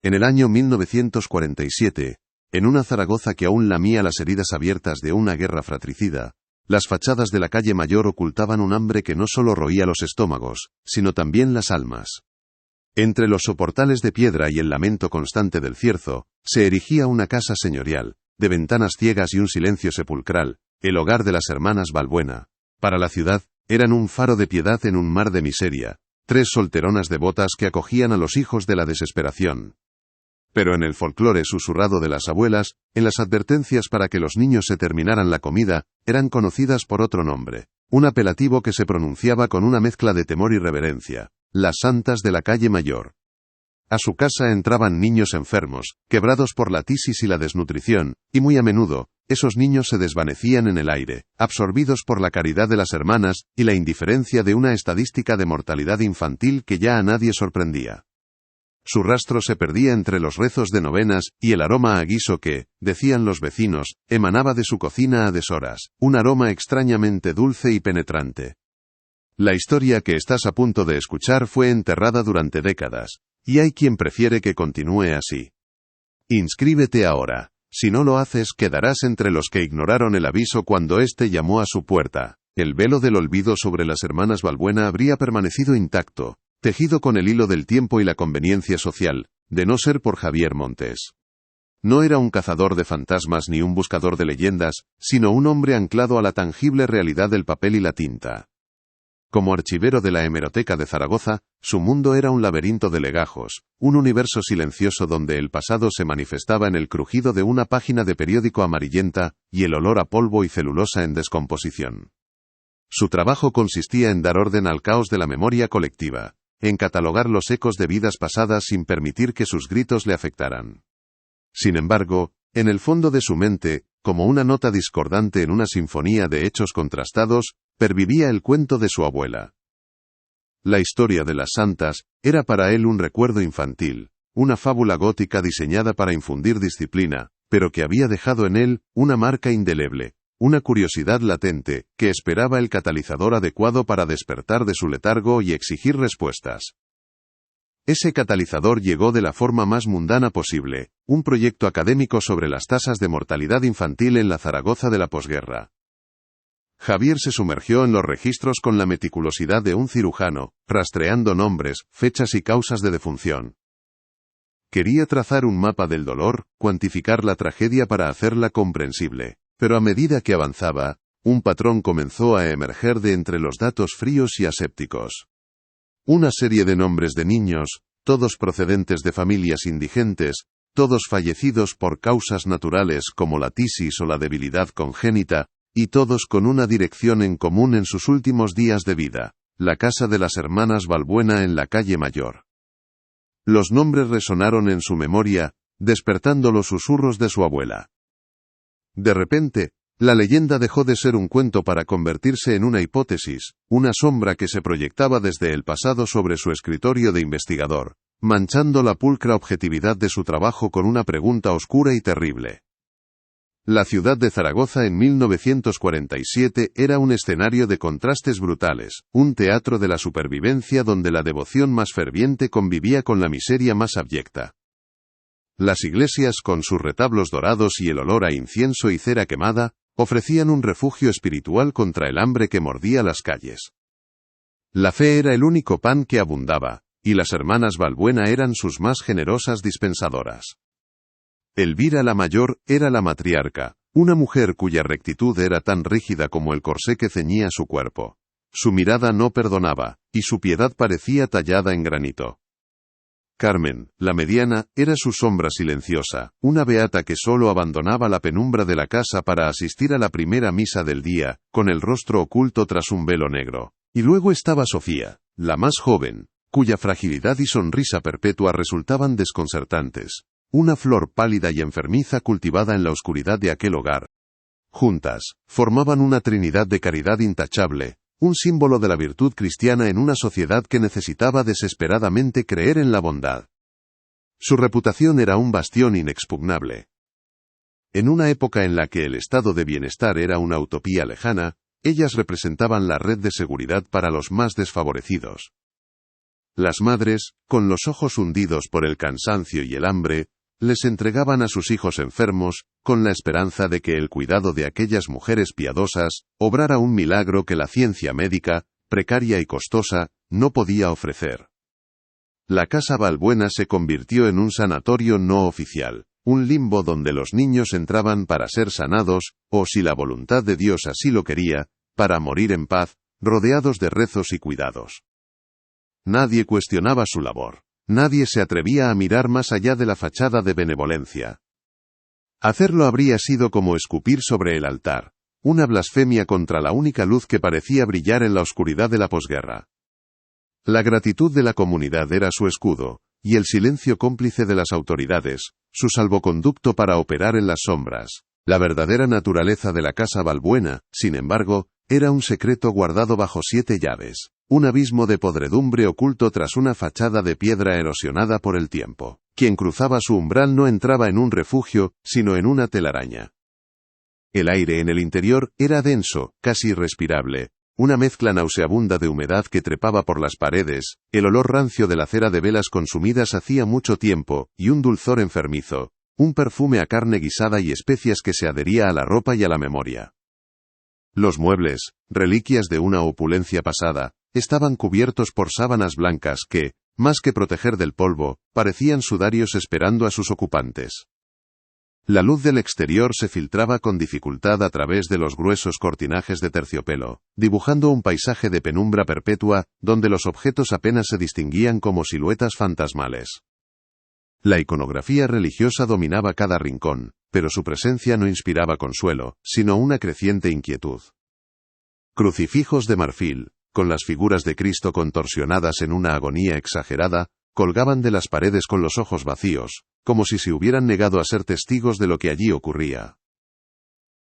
En el año 1947, en una Zaragoza que aún lamía las heridas abiertas de una guerra fratricida, las fachadas de la calle Mayor ocultaban un hambre que no solo roía los estómagos, sino también las almas. Entre los soportales de piedra y el lamento constante del cierzo, se erigía una casa señorial, de ventanas ciegas y un silencio sepulcral, el hogar de las hermanas Balbuena. Para la ciudad, eran un faro de piedad en un mar de miseria, 3 solteronas devotas que acogían a los hijos de la desesperación. Pero en el folclore susurrado de las abuelas, en las advertencias para que los niños se terminaran la comida, eran conocidas por otro nombre, un apelativo que se pronunciaba con una mezcla de temor y reverencia: las santas de la calle Mayor. A su casa entraban niños enfermos, quebrados por la tisis y la desnutrición, y muy a menudo, esos niños se desvanecían en el aire, absorbidos por la caridad de las hermanas y la indiferencia de una estadística de mortalidad infantil que ya a nadie sorprendía. Su rastro se perdía entre los rezos de novenas, y el aroma a guiso que, decían los vecinos, emanaba de su cocina a deshoras, un aroma extrañamente dulce y penetrante. La historia que estás a punto de escuchar fue enterrada durante décadas, y hay quien prefiere que continúe así. Inscríbete ahora. Si no lo haces, quedarás entre los que ignoraron el aviso cuando éste llamó a su puerta. El velo del olvido sobre las hermanas Balbuena habría permanecido intacto, tejido con el hilo del tiempo y la conveniencia social, de no ser por Javier Montes. No era un cazador de fantasmas ni un buscador de leyendas, sino un hombre anclado a la tangible realidad del papel y la tinta. Como archivero de la hemeroteca de Zaragoza, su mundo era un laberinto de legajos, un universo silencioso donde el pasado se manifestaba en el crujido de una página de periódico amarillenta y el olor a polvo y celulosa en descomposición. Su trabajo consistía en dar orden al caos de la memoria colectiva, en catalogar los ecos de vidas pasadas sin permitir que sus gritos le afectaran. Sin embargo, en el fondo de su mente, como una nota discordante en una sinfonía de hechos contrastados, pervivía el cuento de su abuela. La historia de las santas era para él un recuerdo infantil, una fábula gótica diseñada para infundir disciplina, pero que había dejado en él una marca indeleble, una curiosidad latente, que esperaba el catalizador adecuado para despertar de su letargo y exigir respuestas. Ese catalizador llegó de la forma más mundana posible, un proyecto académico sobre las tasas de mortalidad infantil en la Zaragoza de la posguerra. Javier se sumergió en los registros con la meticulosidad de un cirujano, rastreando nombres, fechas y causas de defunción. Quería trazar un mapa del dolor, cuantificar la tragedia para hacerla comprensible, pero a medida que avanzaba, un patrón comenzó a emerger de entre los datos fríos y asépticos. Una serie de nombres de niños, todos procedentes de familias indigentes, todos fallecidos por causas naturales como la tisis o la debilidad congénita, y todos con una dirección en común en sus últimos días de vida: la casa de las hermanas Balbuena en la calle Mayor. Los nombres resonaron en su memoria, despertando los susurros de su abuela. De repente, la leyenda dejó de ser un cuento para convertirse en una hipótesis, una sombra que se proyectaba desde el pasado sobre su escritorio de investigador, manchando la pulcra objetividad de su trabajo con una pregunta oscura y terrible. La ciudad de Zaragoza en 1947 era un escenario de contrastes brutales, un teatro de la supervivencia donde la devoción más ferviente convivía con la miseria más abyecta. Las iglesias, con sus retablos dorados y el olor a incienso y cera quemada, ofrecían un refugio espiritual contra el hambre que mordía las calles. La fe era el único pan que abundaba, y las hermanas Balbuena eran sus más generosas dispensadoras. Elvira la Mayor era la matriarca, una mujer cuya rectitud era tan rígida como el corsé que ceñía su cuerpo. Su mirada no perdonaba, y su piedad parecía tallada en granito. Carmen, la mediana, era su sombra silenciosa, una beata que solo abandonaba la penumbra de la casa para asistir a la primera misa del día, con el rostro oculto tras un velo negro. Y luego estaba Sofía, la más joven, cuya fragilidad y sonrisa perpetua resultaban desconcertantes. Una flor pálida y enfermiza cultivada en la oscuridad de aquel hogar. Juntas, formaban una trinidad de caridad intachable, un símbolo de la virtud cristiana en una sociedad que necesitaba desesperadamente creer en la bondad. Su reputación era un bastión inexpugnable. En una época en la que el estado de bienestar era una utopía lejana, ellas representaban la red de seguridad para los más desfavorecidos. Las madres, con los ojos hundidos por el cansancio y el hambre, les entregaban a sus hijos enfermos, con la esperanza de que el cuidado de aquellas mujeres piadosas obrara un milagro que la ciencia médica, precaria y costosa, no podía ofrecer. La Casa Balbuena se convirtió en un sanatorio no oficial, un limbo donde los niños entraban para ser sanados, o si la voluntad de Dios así lo quería, para morir en paz, rodeados de rezos y cuidados. Nadie cuestionaba su labor. Nadie se atrevía a mirar más allá de la fachada de benevolencia. Hacerlo habría sido como escupir sobre el altar, una blasfemia contra la única luz que parecía brillar en la oscuridad de la posguerra. La gratitud de la comunidad era su escudo, y el silencio cómplice de las autoridades, su salvoconducto para operar en las sombras. La verdadera naturaleza de la Casa Balbuena, sin embargo, era un secreto guardado bajo 7 llaves, un abismo de podredumbre oculto tras una fachada de piedra erosionada por el tiempo. Quien cruzaba su umbral no entraba en un refugio, sino en una telaraña. El aire en el interior era denso, casi irrespirable, una mezcla nauseabunda de humedad que trepaba por las paredes, el olor rancio de la cera de velas consumidas hacía mucho tiempo, y un dulzor enfermizo, un perfume a carne guisada y especias que se adhería a la ropa y a la memoria. Los muebles, reliquias de una opulencia pasada, estaban cubiertos por sábanas blancas que, más que proteger del polvo, parecían sudarios esperando a sus ocupantes. La luz del exterior se filtraba con dificultad a través de los gruesos cortinajes de terciopelo, dibujando un paisaje de penumbra perpetua, donde los objetos apenas se distinguían como siluetas fantasmales. La iconografía religiosa dominaba cada rincón, pero su presencia no inspiraba consuelo, sino una creciente inquietud. Crucifijos de marfil, con las figuras de Cristo contorsionadas en una agonía exagerada, colgaban de las paredes con los ojos vacíos, como si se hubieran negado a ser testigos de lo que allí ocurría.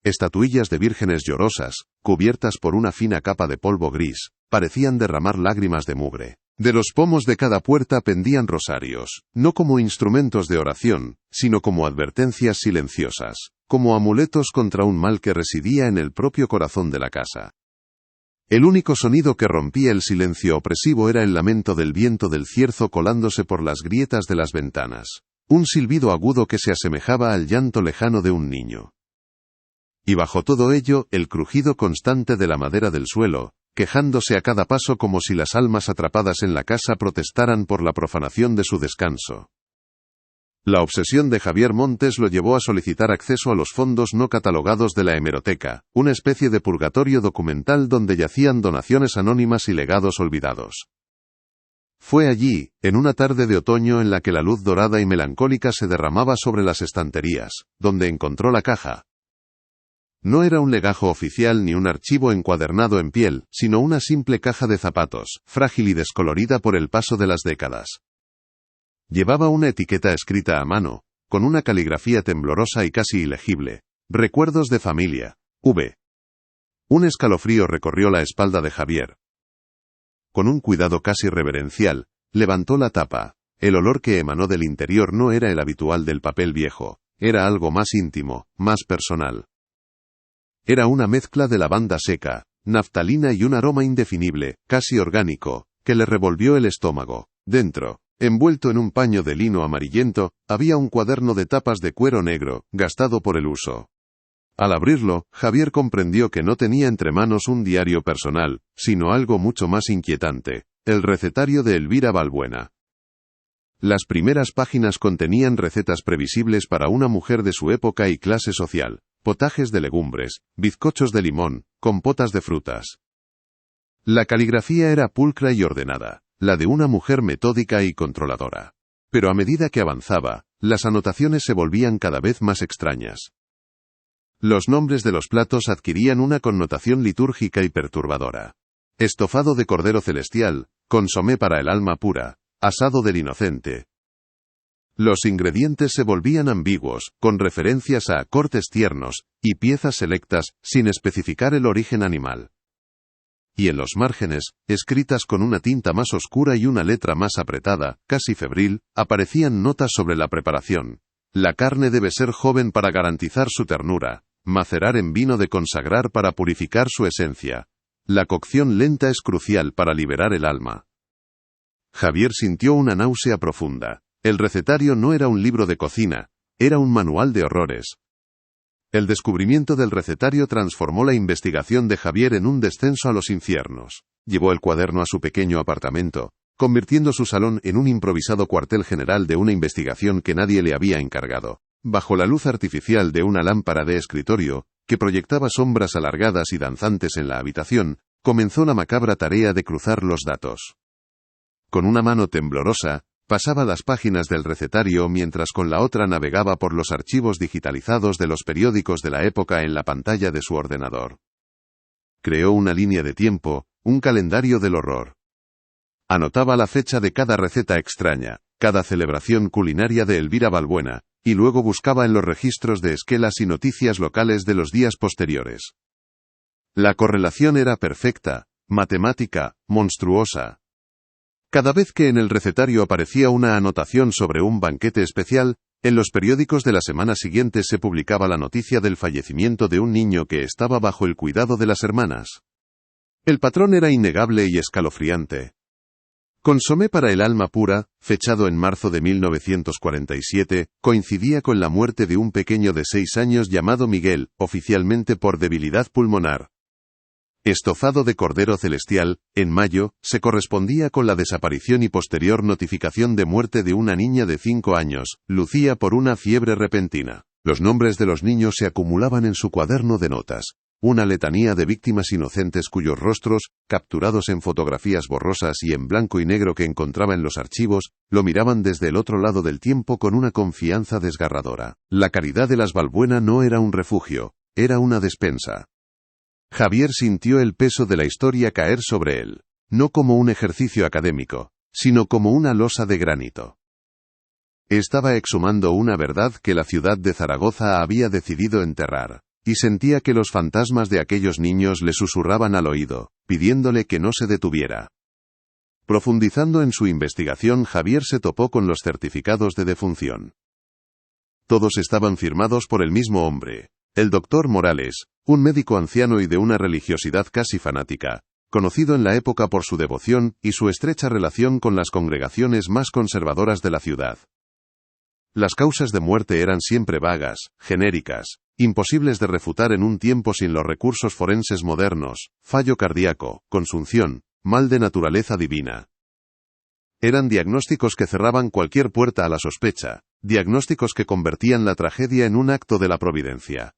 Estatuillas de vírgenes llorosas, cubiertas por una fina capa de polvo gris, parecían derramar lágrimas de mugre. De los pomos de cada puerta pendían rosarios, no como instrumentos de oración, sino como advertencias silenciosas, como amuletos contra un mal que residía en el propio corazón de la casa. El único sonido que rompía el silencio opresivo era el lamento del viento del cierzo colándose por las grietas de las ventanas, un silbido agudo que se asemejaba al llanto lejano de un niño. Y bajo todo ello, el crujido constante de la madera del suelo, quejándose a cada paso como si las almas atrapadas en la casa protestaran por la profanación de su descanso. La obsesión de Javier Montes lo llevó a solicitar acceso a los fondos no catalogados de la hemeroteca, una especie de purgatorio documental donde yacían donaciones anónimas y legados olvidados. Fue allí, en una tarde de otoño en la que la luz dorada y melancólica se derramaba sobre las estanterías, donde encontró la caja. No era un legajo oficial ni un archivo encuadernado en piel, sino una simple caja de zapatos, frágil y descolorida por el paso de las décadas. Llevaba una etiqueta escrita a mano, con una caligrafía temblorosa y casi ilegible. Recuerdos de familia. V. Un escalofrío recorrió la espalda de Javier. Con un cuidado casi reverencial, levantó la tapa. El olor que emanó del interior no era el habitual del papel viejo, era algo más íntimo, más personal. Era una mezcla de lavanda seca, naftalina y un aroma indefinible, casi orgánico, que le revolvió el estómago. Dentro, envuelto en un paño de lino amarillento, había un cuaderno de tapas de cuero negro, gastado por el uso. Al abrirlo, Javier comprendió que no tenía entre manos un diario personal, sino algo mucho más inquietante, el recetario de Elvira Balbuena. Las primeras páginas contenían recetas previsibles para una mujer de su época y clase social, potajes de legumbres, bizcochos de limón, compotas de frutas. La caligrafía era pulcra y ordenada, la de una mujer metódica y controladora. Pero a medida que avanzaba, las anotaciones se volvían cada vez más extrañas. Los nombres de los platos adquirían una connotación litúrgica y perturbadora. Estofado de cordero celestial, consomé para el alma pura, asado del inocente. Los ingredientes se volvían ambiguos, con referencias a cortes tiernos, y piezas selectas, sin especificar el origen animal. Y en los márgenes, escritas con una tinta más oscura y una letra más apretada, casi febril, aparecían notas sobre la preparación. La carne debe ser joven para garantizar su ternura, macerar en vino de consagrar para purificar su esencia. La cocción lenta es crucial para liberar el alma. Javier sintió una náusea profunda. El recetario no era un libro de cocina, era un manual de horrores. El descubrimiento del recetario transformó la investigación de Javier en un descenso a los infiernos. Llevó el cuaderno a su pequeño apartamento, convirtiendo su salón en un improvisado cuartel general de una investigación que nadie le había encargado. Bajo la luz artificial de una lámpara de escritorio, que proyectaba sombras alargadas y danzantes en la habitación, comenzó la macabra tarea de cruzar los datos. Con una mano temblorosa, pasaba las páginas del recetario mientras con la otra navegaba por los archivos digitalizados de los periódicos de la época en la pantalla de su ordenador. Creó una línea de tiempo, un calendario del horror. Anotaba la fecha de cada receta extraña, cada celebración culinaria de Elvira Balbuena, y luego buscaba en los registros de esquelas y noticias locales de los días posteriores. La correlación era perfecta, matemática, monstruosa. Cada vez que en el recetario aparecía una anotación sobre un banquete especial, en los periódicos de la semana siguiente se publicaba la noticia del fallecimiento de un niño que estaba bajo el cuidado de las hermanas. El patrón era innegable y escalofriante. Consomé para el alma pura, fechado en marzo de 1947, coincidía con la muerte de un pequeño de 6 años llamado Miguel, oficialmente por debilidad pulmonar. Estofado de cordero celestial, en mayo, se correspondía con la desaparición y posterior notificación de muerte de una niña de 5 años, Lucía, por una fiebre repentina. Los nombres de los niños se acumulaban en su cuaderno de notas. Una letanía de víctimas inocentes cuyos rostros, capturados en fotografías borrosas y en blanco y negro que encontraba en los archivos, lo miraban desde el otro lado del tiempo con una confianza desgarradora. La caridad de las Balbuena no era un refugio, era una despensa. Javier sintió el peso de la historia caer sobre él, no como un ejercicio académico, sino como una losa de granito. Estaba exhumando una verdad que la ciudad de Zaragoza había decidido enterrar, y sentía que los fantasmas de aquellos niños le susurraban al oído, pidiéndole que no se detuviera. Profundizando en su investigación, Javier se topó con los certificados de defunción. Todos estaban firmados por el mismo hombre, el doctor Morales, un médico anciano y de una religiosidad casi fanática, conocido en la época por su devoción y su estrecha relación con las congregaciones más conservadoras de la ciudad. Las causas de muerte eran siempre vagas, genéricas, imposibles de refutar en un tiempo sin los recursos forenses modernos: fallo cardíaco, consunción, mal de naturaleza divina. Eran diagnósticos que cerraban cualquier puerta a la sospecha, diagnósticos que convertían la tragedia en un acto de la providencia.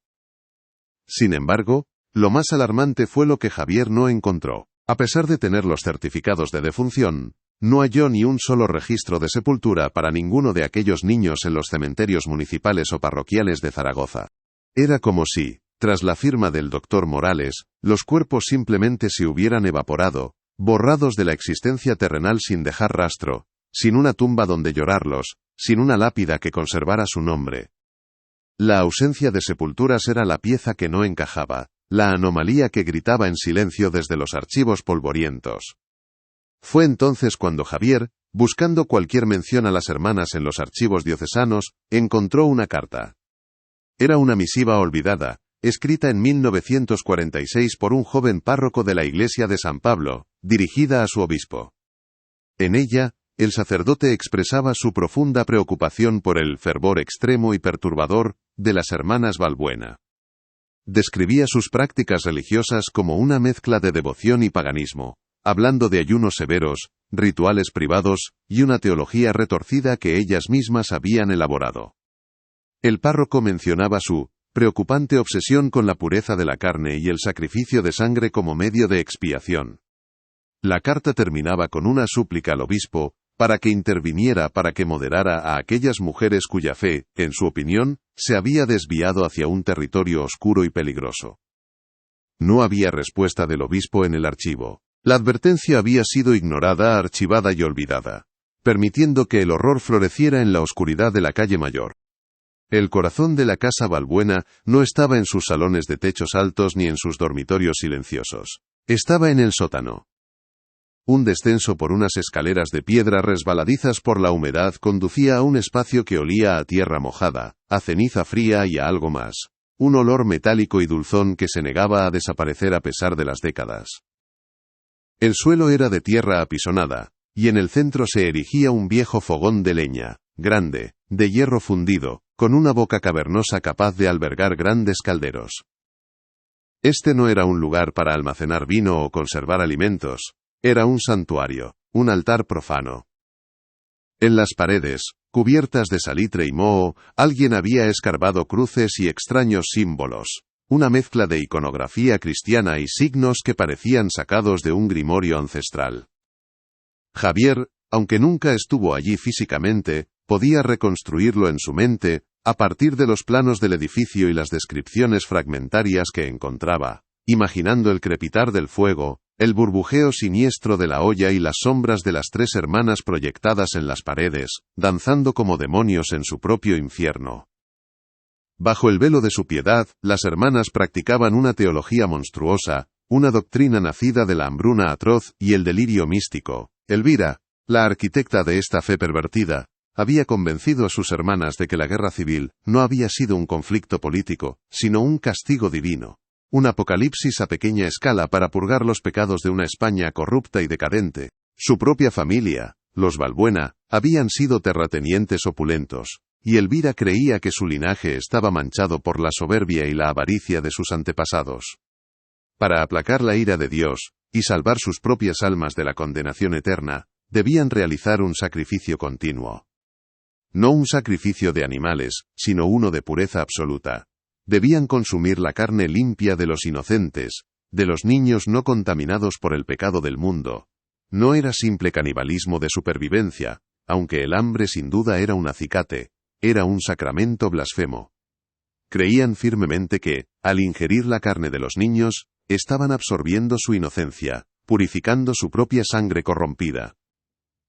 Sin embargo, lo más alarmante fue lo que Javier no encontró. A pesar de tener los certificados de defunción, no halló ni un solo registro de sepultura para ninguno de aquellos niños en los cementerios municipales o parroquiales de Zaragoza. Era como si, tras la firma del doctor Morales, los cuerpos simplemente se hubieran evaporado, borrados de la existencia terrenal sin dejar rastro, sin una tumba donde llorarlos, sin una lápida que conservara su nombre. La ausencia de sepulturas era la pieza que no encajaba, la anomalía que gritaba en silencio desde los archivos polvorientos. Fue entonces cuando Javier, buscando cualquier mención a las hermanas en los archivos diocesanos, encontró una carta. Era una misiva olvidada, escrita en 1946 por un joven párroco de la iglesia de San Pablo, dirigida a su obispo. En ella, el sacerdote expresaba su profunda preocupación por el fervor extremo y perturbador de las hermanas Balbuena. Describía sus prácticas religiosas como una mezcla de devoción y paganismo, hablando de ayunos severos, rituales privados y una teología retorcida que ellas mismas habían elaborado. El párroco mencionaba su preocupante obsesión con la pureza de la carne y el sacrificio de sangre como medio de expiación. La carta terminaba con una súplica al obispo, para que interviniera, para que moderara a aquellas mujeres cuya fe, en su opinión, se había desviado hacia un territorio oscuro y peligroso. No había respuesta del obispo en el archivo. La advertencia había sido ignorada, archivada y olvidada, permitiendo que el horror floreciera en la oscuridad de la calle Mayor. El corazón de la casa Balbuena no estaba en sus salones de techos altos ni en sus dormitorios silenciosos. Estaba en el sótano. Un descenso por unas escaleras de piedra resbaladizas por la humedad conducía a un espacio que olía a tierra mojada, a ceniza fría y a algo más. Un olor metálico y dulzón que se negaba a desaparecer a pesar de las décadas. El suelo era de tierra apisonada, y en el centro se erigía un viejo fogón de leña, grande, de hierro fundido, con una boca cavernosa capaz de albergar grandes calderos. Este no era un lugar para almacenar vino o conservar alimentos, era un santuario, un altar profano. En las paredes, cubiertas de salitre y moho, alguien había escarbado cruces y extraños símbolos, una mezcla de iconografía cristiana y signos que parecían sacados de un grimorio ancestral. Javier, aunque nunca estuvo allí físicamente, podía reconstruirlo en su mente, a partir de los planos del edificio y las descripciones fragmentarias que encontraba, imaginando el crepitar del fuego, el burbujeo siniestro de la olla y las sombras de las tres hermanas proyectadas en las paredes, danzando como demonios en su propio infierno. Bajo el velo de su piedad, las hermanas practicaban una teología monstruosa, una doctrina nacida de la hambruna atroz y el delirio místico. Elvira, la arquitecta de esta fe pervertida, había convencido a sus hermanas de que la guerra civil no había sido un conflicto político, sino un castigo divino. Un apocalipsis a pequeña escala para purgar los pecados de una España corrupta y decadente. Su propia familia, los Balbuena, habían sido terratenientes opulentos, y Elvira creía que su linaje estaba manchado por la soberbia y la avaricia de sus antepasados. Para aplacar la ira de Dios, y salvar sus propias almas de la condenación eterna, debían realizar un sacrificio continuo. No un sacrificio de animales, sino uno de pureza absoluta. Debían consumir la carne limpia de los inocentes, de los niños no contaminados por el pecado del mundo. No era simple canibalismo de supervivencia, aunque el hambre sin duda era un acicate, era un sacramento blasfemo. Creían firmemente que, al ingerir la carne de los niños, estaban absorbiendo su inocencia, purificando su propia sangre corrompida.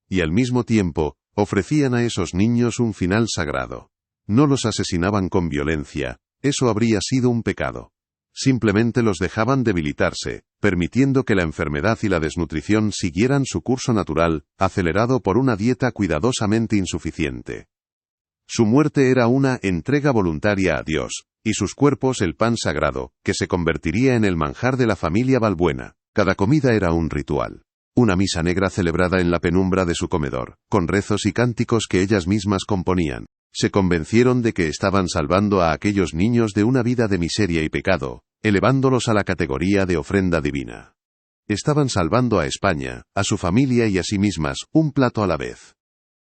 Y al mismo tiempo, ofrecían a esos niños un final sagrado. No los asesinaban con violencia, eso habría sido un pecado. Simplemente los dejaban debilitarse, permitiendo que la enfermedad y la desnutrición siguieran su curso natural, acelerado por una dieta cuidadosamente insuficiente. Su muerte era una entrega voluntaria a Dios, y sus cuerpos el pan sagrado, que se convertiría en el manjar de la familia Balbuena. Cada comida era un ritual. Una misa negra celebrada en la penumbra de su comedor, con rezos y cánticos que ellas mismas componían. Se convencieron de que estaban salvando a aquellos niños de una vida de miseria y pecado, elevándolos a la categoría de ofrenda divina. Estaban salvando a España, a su familia y a sí mismas, un plato a la vez.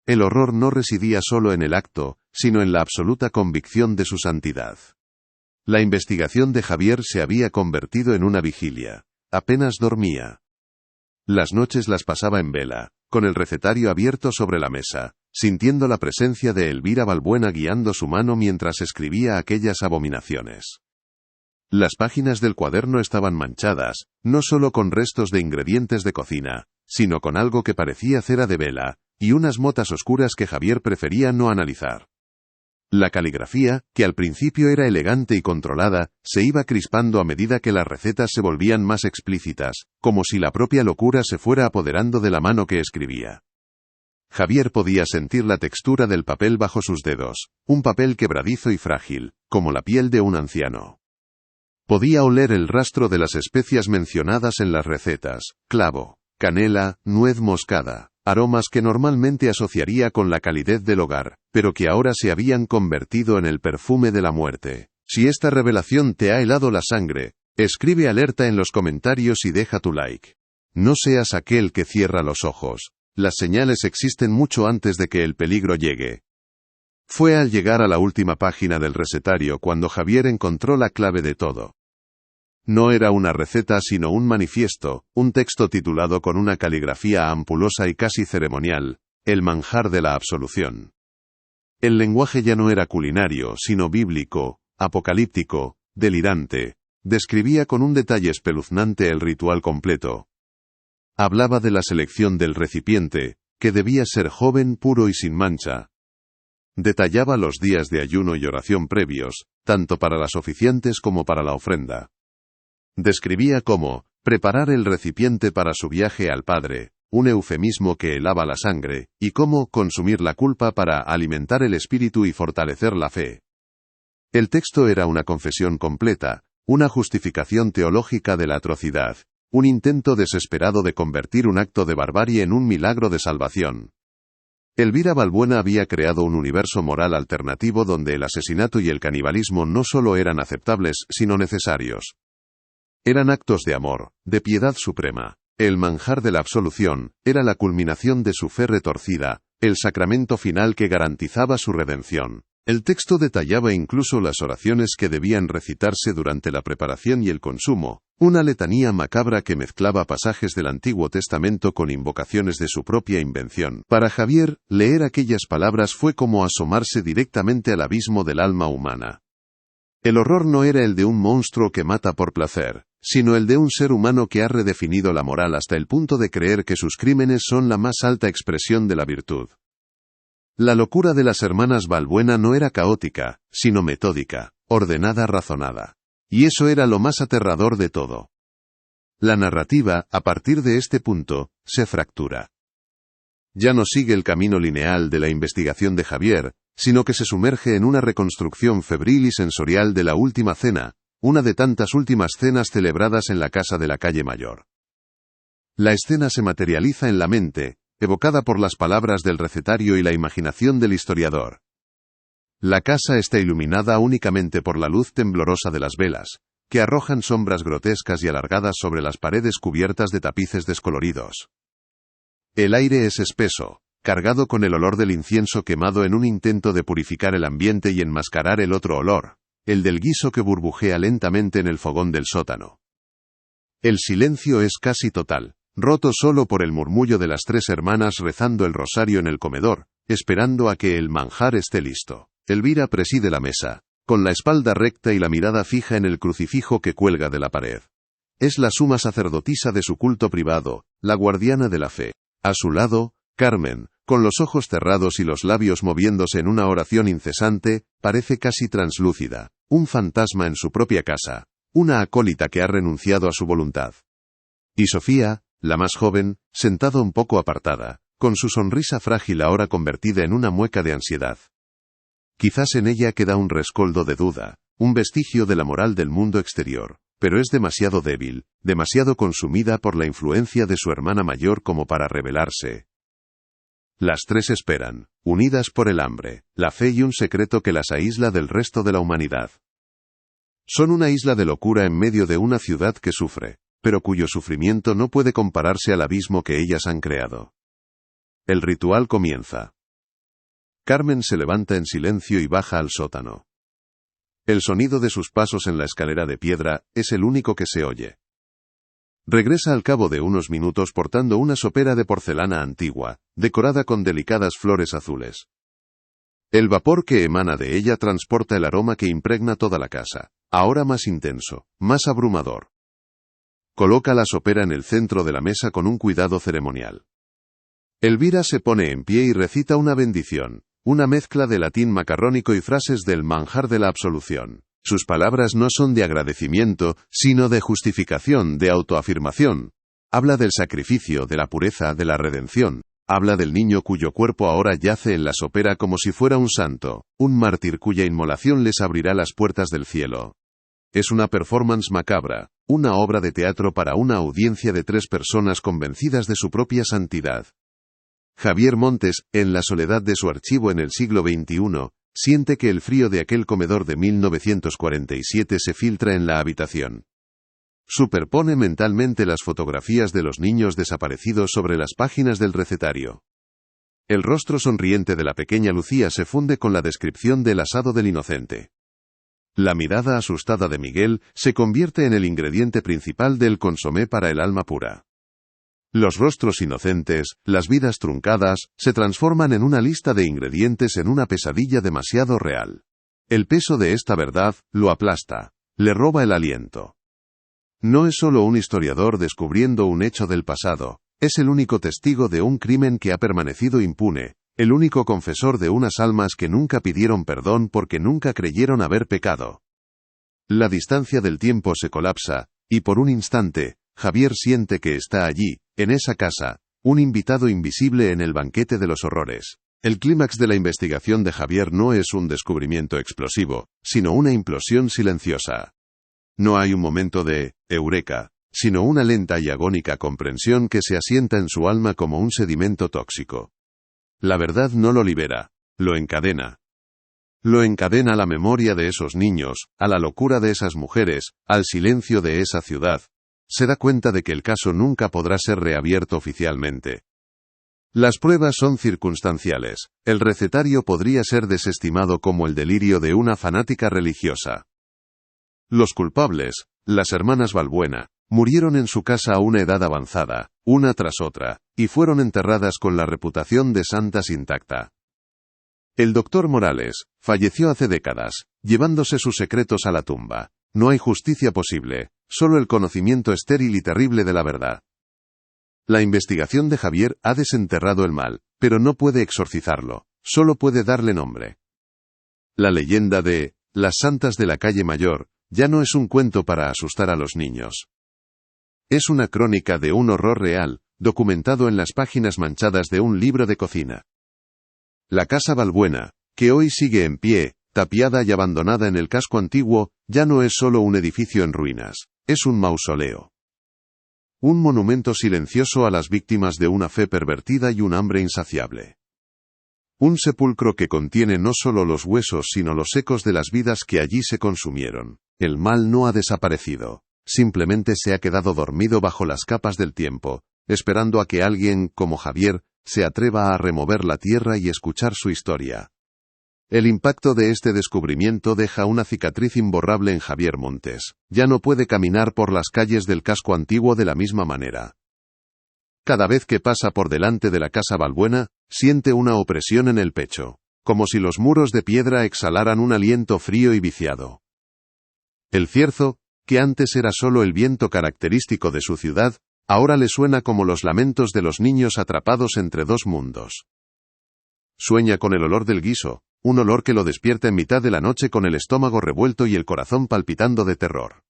El horror no residía solo en el acto, sino en la absoluta convicción de su santidad. La investigación de Javier se había convertido en una vigilia. Apenas dormía. Las noches las pasaba en vela, con el recetario abierto sobre la mesa, sintiendo la presencia de Elvira Balbuena guiando su mano mientras escribía aquellas abominaciones. Las páginas del cuaderno estaban manchadas, no solo con restos de ingredientes de cocina, sino con algo que parecía cera de vela, y unas motas oscuras que Javier prefería no analizar. La caligrafía, que al principio era elegante y controlada, se iba crispando a medida que las recetas se volvían más explícitas, como si la propia locura se fuera apoderando de la mano que escribía. Javier podía sentir la textura del papel bajo sus dedos, un papel quebradizo y frágil, como la piel de un anciano. Podía oler el rastro de las especias mencionadas en las recetas, clavo, canela, nuez moscada, aromas que normalmente asociaría con la calidez del hogar, pero que ahora se habían convertido en el perfume de la muerte. Si esta revelación te ha helado la sangre, escribe alerta en los comentarios y deja tu like. No seas aquel que cierra los ojos. Las señales existen mucho antes de que el peligro llegue. Fue al llegar a la última página del recetario cuando Javier encontró la clave de todo. No era una receta sino un manifiesto, un texto titulado con una caligrafía ampulosa y casi ceremonial, El manjar de la absolución. El lenguaje ya no era culinario, sino bíblico, apocalíptico, delirante. Describía con un detalle espeluznante el ritual completo. Hablaba de la selección del recipiente, que debía ser joven, puro y sin mancha. Detallaba los días de ayuno y oración previos, tanto para las oficiantes como para la ofrenda. Describía cómo preparar el recipiente para su viaje al Padre, un eufemismo que helaba la sangre, y cómo consumir la culpa para alimentar el espíritu y fortalecer la fe. El texto era una confesión completa, una justificación teológica de la atrocidad, un intento desesperado de convertir un acto de barbarie en un milagro de salvación. Elvira Balbuena había creado un universo moral alternativo donde el asesinato y el canibalismo no solo eran aceptables, sino necesarios. Eran actos de amor, de piedad suprema. El manjar de la absolución era la culminación de su fe retorcida, el sacramento final que garantizaba su redención. El texto detallaba incluso las oraciones que debían recitarse durante la preparación y el consumo, una letanía macabra que mezclaba pasajes del Antiguo Testamento con invocaciones de su propia invención. Para Javier, leer aquellas palabras fue como asomarse directamente al abismo del alma humana. El horror no era el de un monstruo que mata por placer, sino el de un ser humano que ha redefinido la moral hasta el punto de creer que sus crímenes son la más alta expresión de la virtud. La locura de las hermanas Balbuena no era caótica, sino metódica, ordenada, razonada. Y eso era lo más aterrador de todo. La narrativa, a partir de este punto, se fractura. Ya no sigue el camino lineal de la investigación de Javier, sino que se sumerge en una reconstrucción febril y sensorial de la última cena, una de tantas últimas cenas celebradas en la casa de la calle Mayor. La escena se materializa en la mente, evocada por las palabras del recetario y la imaginación del historiador. La casa está iluminada únicamente por la luz temblorosa de las velas, que arrojan sombras grotescas y alargadas sobre las paredes cubiertas de tapices descoloridos. El aire es espeso, cargado con el olor del incienso quemado en un intento de purificar el ambiente y enmascarar el otro olor, el del guiso que burbujea lentamente en el fogón del sótano. El silencio es casi total, roto solo por el murmullo de las tres hermanas rezando el rosario en el comedor, esperando a que el manjar esté listo. Elvira preside la mesa, con la espalda recta y la mirada fija en el crucifijo que cuelga de la pared. Es la suma sacerdotisa de su culto privado, la guardiana de la fe. A su lado, Carmen, con los ojos cerrados y los labios moviéndose en una oración incesante, parece casi translúcida, un fantasma en su propia casa, una acólita que ha renunciado a su voluntad. Y Sofía, la más joven, sentada un poco apartada, con su sonrisa frágil ahora convertida en una mueca de ansiedad. Quizás en ella queda un rescoldo de duda, un vestigio de la moral del mundo exterior, pero es demasiado débil, demasiado consumida por la influencia de su hermana mayor como para rebelarse. Las tres esperan, unidas por el hambre, la fe y un secreto que las aísla del resto de la humanidad. Son una isla de locura en medio de una ciudad que sufre, pero cuyo sufrimiento no puede compararse al abismo que ellas han creado. El ritual comienza. Carmen se levanta en silencio y baja al sótano. El sonido de sus pasos en la escalera de piedra es el único que se oye. Regresa al cabo de unos minutos portando una sopera de porcelana antigua, decorada con delicadas flores azules. El vapor que emana de ella transporta el aroma que impregna toda la casa, ahora más intenso, más abrumador. Coloca la sopera en el centro de la mesa con un cuidado ceremonial. Elvira se pone en pie y recita una bendición, una mezcla de latín macarrónico y frases del manjar de la absolución. Sus palabras no son de agradecimiento, sino de justificación, de autoafirmación. Habla del sacrificio, de la pureza, de la redención. Habla del niño cuyo cuerpo ahora yace en la sopera como si fuera un santo, un mártir cuya inmolación les abrirá las puertas del cielo. Es una performance macabra, una obra de teatro para una audiencia de tres personas convencidas de su propia santidad. Javier Montes, en la soledad de su archivo en el siglo XXI, siente que el frío de aquel comedor de 1947 se filtra en la habitación. Superpone mentalmente las fotografías de los niños desaparecidos sobre las páginas del recetario. El rostro sonriente de la pequeña Lucía se funde con la descripción del asado del inocente. La mirada asustada de Miguel se convierte en el ingrediente principal del consomé para el alma pura. Los rostros inocentes, las vidas truncadas, se transforman en una lista de ingredientes en una pesadilla demasiado real. El peso de esta verdad lo aplasta, le roba el aliento. No es solo un historiador descubriendo un hecho del pasado, es el único testigo de un crimen que ha permanecido impune, el único confesor de unas almas que nunca pidieron perdón porque nunca creyeron haber pecado. La distancia del tiempo se colapsa, y por un instante, Javier siente que está allí, en esa casa, un invitado invisible en el banquete de los horrores. El clímax de la investigación de Javier no es un descubrimiento explosivo, sino una implosión silenciosa. No hay un momento de «eureka», sino una lenta y agónica comprensión que se asienta en su alma como un sedimento tóxico. La verdad no lo libera, lo encadena. Lo encadena a la memoria de esos niños, a la locura de esas mujeres, al silencio de esa ciudad. Se da cuenta de que el caso nunca podrá ser reabierto oficialmente. Las pruebas son circunstanciales. El recetario podría ser desestimado como el delirio de una fanática religiosa. Los culpables, las hermanas Balbuena, murieron en su casa a una edad avanzada, una tras otra, y fueron enterradas con la reputación de santas intacta. El doctor Morales falleció hace décadas, llevándose sus secretos a la tumba. No hay justicia posible, solo el conocimiento estéril y terrible de la verdad. La investigación de Javier ha desenterrado el mal, pero no puede exorcizarlo, solo puede darle nombre. La leyenda de las santas de la calle Mayor ya no es un cuento para asustar a los niños. Es una crónica de un horror real, documentado en las páginas manchadas de un libro de cocina. La casa Balbuena, que hoy sigue en pie, tapiada y abandonada en el casco antiguo, ya no es solo un edificio en ruinas, es un mausoleo. Un monumento silencioso a las víctimas de una fe pervertida y un hambre insaciable. Un sepulcro que contiene no solo los huesos sino los ecos de las vidas que allí se consumieron. El mal no ha desaparecido, simplemente se ha quedado dormido bajo las capas del tiempo, esperando a que alguien, como Javier, se atreva a remover la tierra y escuchar su historia. El impacto de este descubrimiento deja una cicatriz imborrable en Javier Montes. Ya no puede caminar por las calles del casco antiguo de la misma manera. Cada vez que pasa por delante de la casa Balbuena, siente una opresión en el pecho, como si los muros de piedra exhalaran un aliento frío y viciado. El cierzo, que antes era solo el viento característico de su ciudad, ahora le suena como los lamentos de los niños atrapados entre dos mundos. Sueña con el olor del guiso, un olor que lo despierta en mitad de la noche con el estómago revuelto y el corazón palpitando de terror.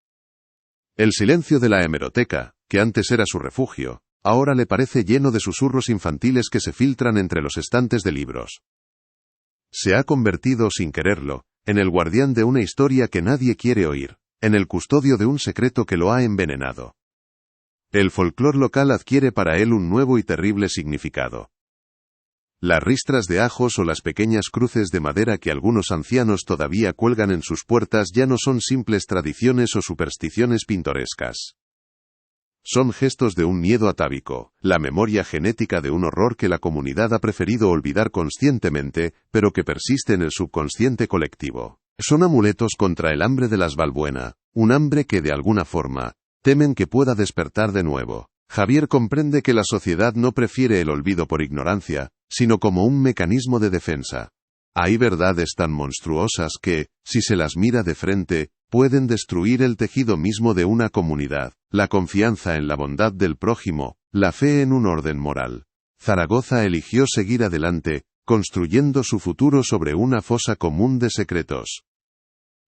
El silencio de la hemeroteca, que antes era su refugio, ahora le parece lleno de susurros infantiles que se filtran entre los estantes de libros. Se ha convertido, sin quererlo, en el guardián de una historia que nadie quiere oír, en el custodio de un secreto que lo ha envenenado. El folclore local adquiere para él un nuevo y terrible significado. Las ristras de ajos o las pequeñas cruces de madera que algunos ancianos todavía cuelgan en sus puertas ya no son simples tradiciones o supersticiones pintorescas. Son gestos de un miedo atávico, la memoria genética de un horror que la comunidad ha preferido olvidar conscientemente, pero que persiste en el subconsciente colectivo. Son amuletos contra el hambre de las Balbuena, un hambre que de alguna forma, temen que pueda despertar de nuevo. Javier comprende que la sociedad no prefiere el olvido por ignorancia, sino como un mecanismo de defensa. Hay verdades tan monstruosas que, si se las mira de frente, pueden destruir el tejido mismo de una comunidad, la confianza en la bondad del prójimo, la fe en un orden moral. Zaragoza eligió seguir adelante, construyendo su futuro sobre una fosa común de secretos.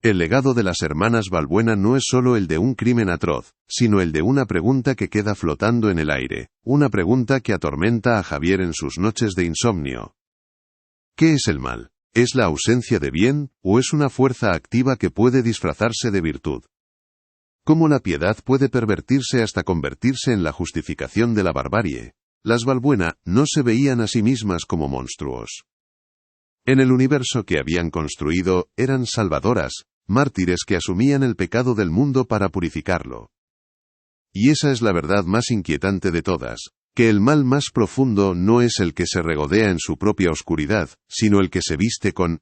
El legado de las hermanas Balbuena no es solo el de un crimen atroz, sino el de una pregunta que queda flotando en el aire, una pregunta que atormenta a Javier en sus noches de insomnio. ¿Qué es el mal? ¿Es la ausencia de bien, o es una fuerza activa que puede disfrazarse de virtud? ¿Cómo la piedad puede pervertirse hasta convertirse en la justificación de la barbarie? Las Balbuena no se veían a sí mismas como monstruos. En el universo que habían construido, eran salvadoras, mártires que asumían el pecado del mundo para purificarlo. Y esa es la verdad más inquietante de todas, que el mal más profundo no es el que se regodea en su propia oscuridad, sino el que se viste con...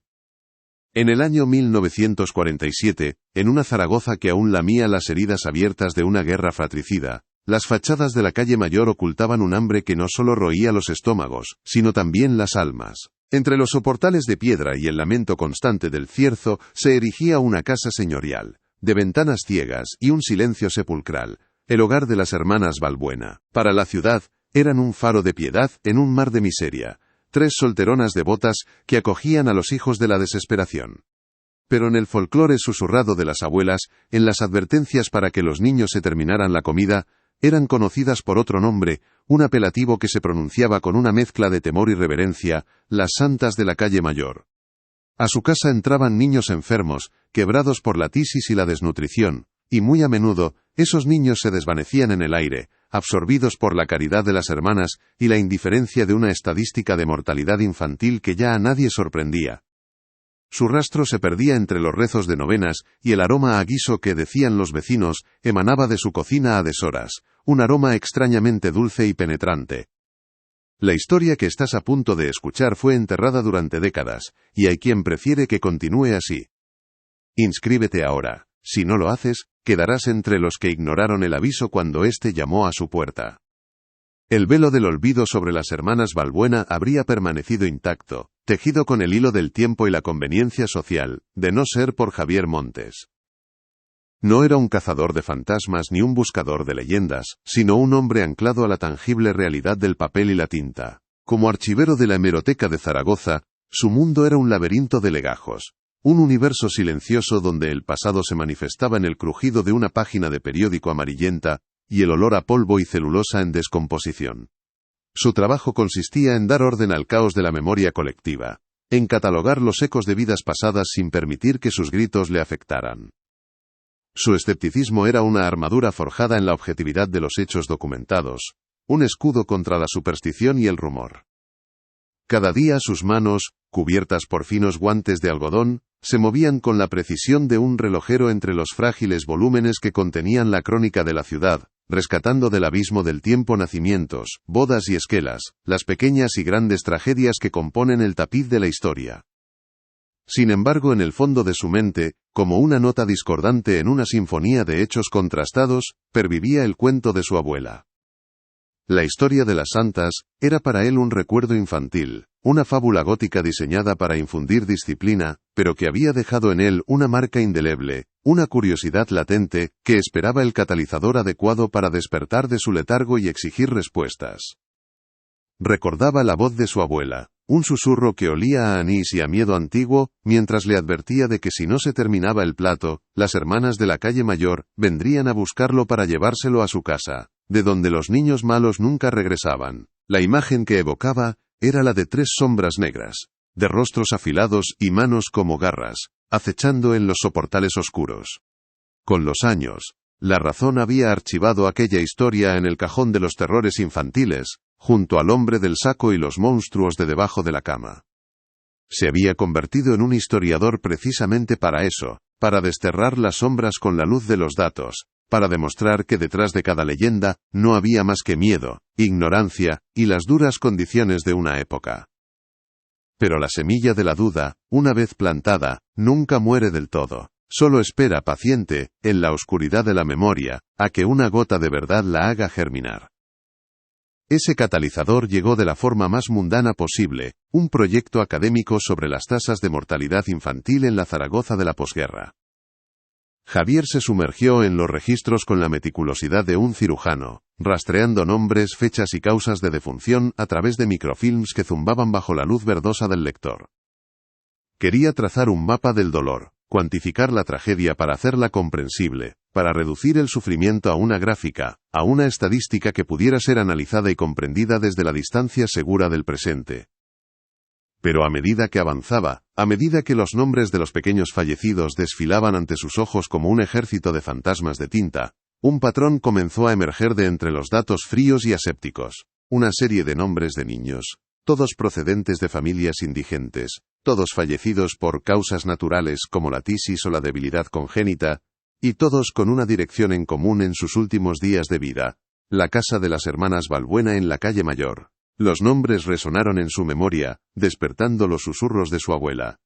En el año 1947, en una Zaragoza que aún lamía las heridas abiertas de una guerra fratricida, las fachadas de la calle Mayor ocultaban un hambre que no solo roía los estómagos, sino también las almas. Entre los soportales de piedra y el lamento constante del cierzo, se erigía una casa señorial, de ventanas ciegas y un silencio sepulcral, el hogar de las hermanas Balbuena. Para la ciudad, eran un faro de piedad en un mar de miseria, tres solteronas devotas que acogían a los hijos de la desesperación. Pero en el folclore susurrado de las abuelas, en las advertencias para que los niños se terminaran la comida, eran conocidas por otro nombre, un apelativo que se pronunciaba con una mezcla de temor y reverencia, las santas de la calle Mayor. A su casa entraban niños enfermos, quebrados por la tisis y la desnutrición, y muy a menudo, Esos niños se desvanecían en el aire, absorbidos por la caridad de las hermanas y la indiferencia de una estadística de mortalidad infantil que ya a nadie sorprendía. Su rastro se perdía entre los rezos de novenas, y el aroma a guiso que decían los vecinos emanaba de su cocina a deshoras, un aroma extrañamente dulce y penetrante. La historia que estás a punto de escuchar fue enterrada durante décadas, y hay quien prefiere que continúe así. Inscríbete ahora. Si no lo haces, quedarás entre los que ignoraron el aviso cuando éste llamó a su puerta. El velo del olvido sobre las hermanas Balbuena habría permanecido intacto, tejido con el hilo del tiempo y la conveniencia social, de no ser por Javier Montes. No era un cazador de fantasmas ni un buscador de leyendas, sino un hombre anclado a la tangible realidad del papel y la tinta. Como archivero de la hemeroteca de Zaragoza, su mundo era un laberinto de legajos. Un universo silencioso donde el pasado se manifestaba en el crujido de una página de periódico amarillenta y el olor a polvo y celulosa en descomposición. Su trabajo consistía en dar orden al caos de la memoria colectiva, en catalogar los ecos de vidas pasadas sin permitir que sus gritos le afectaran. Su escepticismo era una armadura forjada en la objetividad de los hechos documentados, un escudo contra la superstición y el rumor. Cada día sus manos, cubiertas por finos guantes de algodón, se movían con la precisión de un relojero entre los frágiles volúmenes que contenían la crónica de la ciudad, rescatando del abismo del tiempo nacimientos, bodas y esquelas, las pequeñas y grandes tragedias que componen el tapiz de la historia. Sin embargo, en el fondo de su mente, como una nota discordante en una sinfonía de hechos contrastados, pervivía el cuento de su abuela. La historia de las santas era para él un recuerdo infantil, una fábula gótica diseñada para infundir disciplina, pero que había dejado en él una marca indeleble, una curiosidad latente, que esperaba el catalizador adecuado para despertar de su letargo y exigir respuestas. Recordaba la voz de su abuela, un susurro que olía a anís y a miedo antiguo, mientras le advertía de que si no se terminaba el plato, las hermanas de la calle Mayor vendrían a buscarlo para llevárselo a su casa, de donde los niños malos nunca regresaban. La imagen que evocaba era la de 3 sombras negras, de rostros afilados y manos como garras, acechando en los soportales oscuros. Con los años, la razón había archivado aquella historia en el cajón de los terrores infantiles, junto al hombre del saco y los monstruos de debajo de la cama. Se había convertido en un historiador precisamente para eso, para desterrar las sombras con la luz de los datos, para demostrar que detrás de cada leyenda no había más que miedo, ignorancia y las duras condiciones de una época. Pero la semilla de la duda, una vez plantada, nunca muere del todo. Solo espera paciente, en la oscuridad de la memoria, a que una gota de verdad la haga germinar. Ese catalizador llegó de la forma más mundana posible, un proyecto académico sobre las tasas de mortalidad infantil en la Zaragoza de la posguerra. Javier se sumergió en los registros con la meticulosidad de un cirujano, rastreando nombres, fechas y causas de defunción a través de microfilms que zumbaban bajo la luz verdosa del lector. Quería trazar un mapa del dolor, cuantificar la tragedia para hacerla comprensible, para reducir el sufrimiento a una gráfica, a una estadística que pudiera ser analizada y comprendida desde la distancia segura del presente. Pero a medida que avanzaba, a medida que los nombres de los pequeños fallecidos desfilaban ante sus ojos como un ejército de fantasmas de tinta, un patrón comenzó a emerger de entre los datos fríos y asépticos. Una serie de nombres de niños, todos procedentes de familias indigentes, todos fallecidos por causas naturales como la tisis o la debilidad congénita, y todos con una dirección en común en sus últimos días de vida, la casa de las hermanas Balbuena en la calle Mayor. Los nombres resonaron en su memoria, despertando los susurros de su abuela.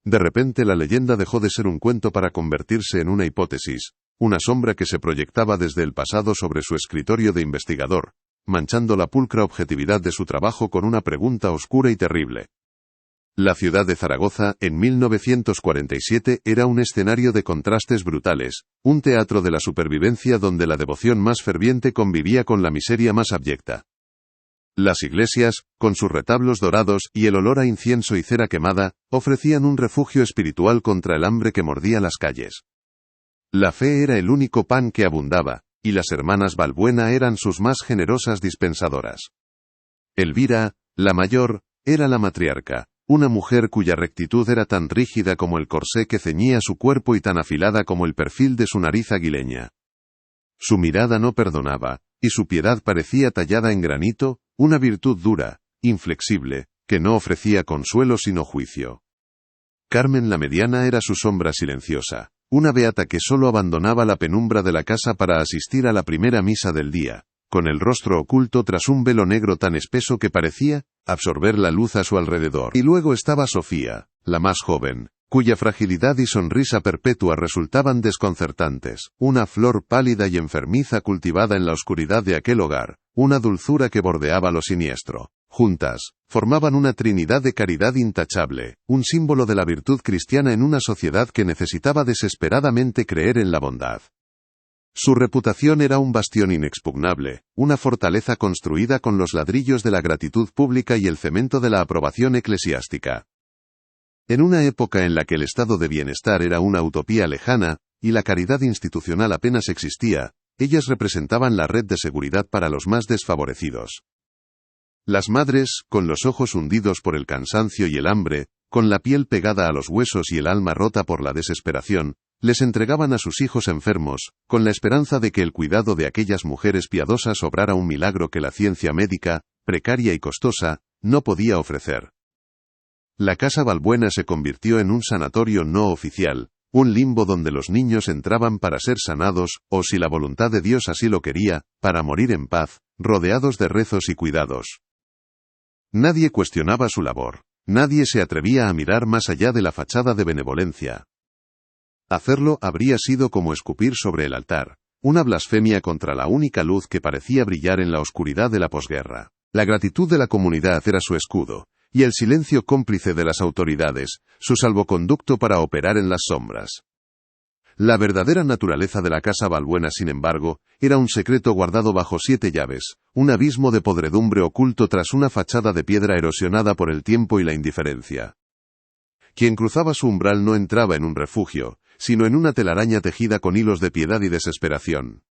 De repente la leyenda dejó de ser un cuento para convertirse en una hipótesis, una sombra que se proyectaba desde el pasado sobre su escritorio de investigador, manchando la pulcra objetividad de su trabajo con una pregunta oscura y terrible. La ciudad de Zaragoza, en 1947, era un escenario de contrastes brutales, un teatro de la supervivencia donde la devoción más ferviente convivía con la miseria más abyecta. Las iglesias, con sus retablos dorados y el olor a incienso y cera quemada, ofrecían un refugio espiritual contra el hambre que mordía las calles. La fe era el único pan que abundaba, y las hermanas Balbuena eran sus más generosas dispensadoras. Elvira, la mayor, era la matriarca, una mujer cuya rectitud era tan rígida como el corsé que ceñía su cuerpo y tan afilada como el perfil de su nariz aguileña. Su mirada no perdonaba, y su piedad parecía tallada en granito, una virtud dura, inflexible, que no ofrecía consuelo sino juicio. Carmen la Mediana era su sombra silenciosa, una beata que solo abandonaba la penumbra de la casa para asistir a la primera misa del día, con el rostro oculto tras un velo negro tan espeso que parecía absorber la luz a su alrededor. Y luego estaba Sofía, la más joven, cuya fragilidad y sonrisa perpetua resultaban desconcertantes, una flor pálida y enfermiza cultivada en la oscuridad de aquel hogar, una dulzura que bordeaba lo siniestro. Juntas, formaban una trinidad de caridad intachable, un símbolo de la virtud cristiana en una sociedad que necesitaba desesperadamente creer en la bondad. Su reputación era un bastión inexpugnable, una fortaleza construida con los ladrillos de la gratitud pública y el cemento de la aprobación eclesiástica. En una época en la que el estado de bienestar era una utopía lejana, y la caridad institucional apenas existía, ellas representaban la red de seguridad para los más desfavorecidos. Las madres, con los ojos hundidos por el cansancio y el hambre, con la piel pegada a los huesos y el alma rota por la desesperación, les entregaban a sus hijos enfermos, con la esperanza de que el cuidado de aquellas mujeres piadosas obrara un milagro que la ciencia médica, precaria y costosa, no podía ofrecer. La Casa Balbuena se convirtió en un sanatorio no oficial, un limbo donde los niños entraban para ser sanados, o si la voluntad de Dios así lo quería, para morir en paz, rodeados de rezos y cuidados. Nadie cuestionaba su labor, nadie se atrevía a mirar más allá de la fachada de benevolencia. Hacerlo habría sido como escupir sobre el altar, una blasfemia contra la única luz que parecía brillar en la oscuridad de la posguerra. La gratitud de la comunidad era su escudo, y el silencio cómplice de las autoridades, su salvoconducto para operar en las sombras. La verdadera naturaleza de la Casa Balbuena, sin embargo, era un secreto guardado bajo 7 llaves, un abismo de podredumbre oculto tras una fachada de piedra erosionada por el tiempo y la indiferencia. Quien cruzaba su umbral no entraba en un refugio, sino en una telaraña tejida con hilos de piedad y desesperación.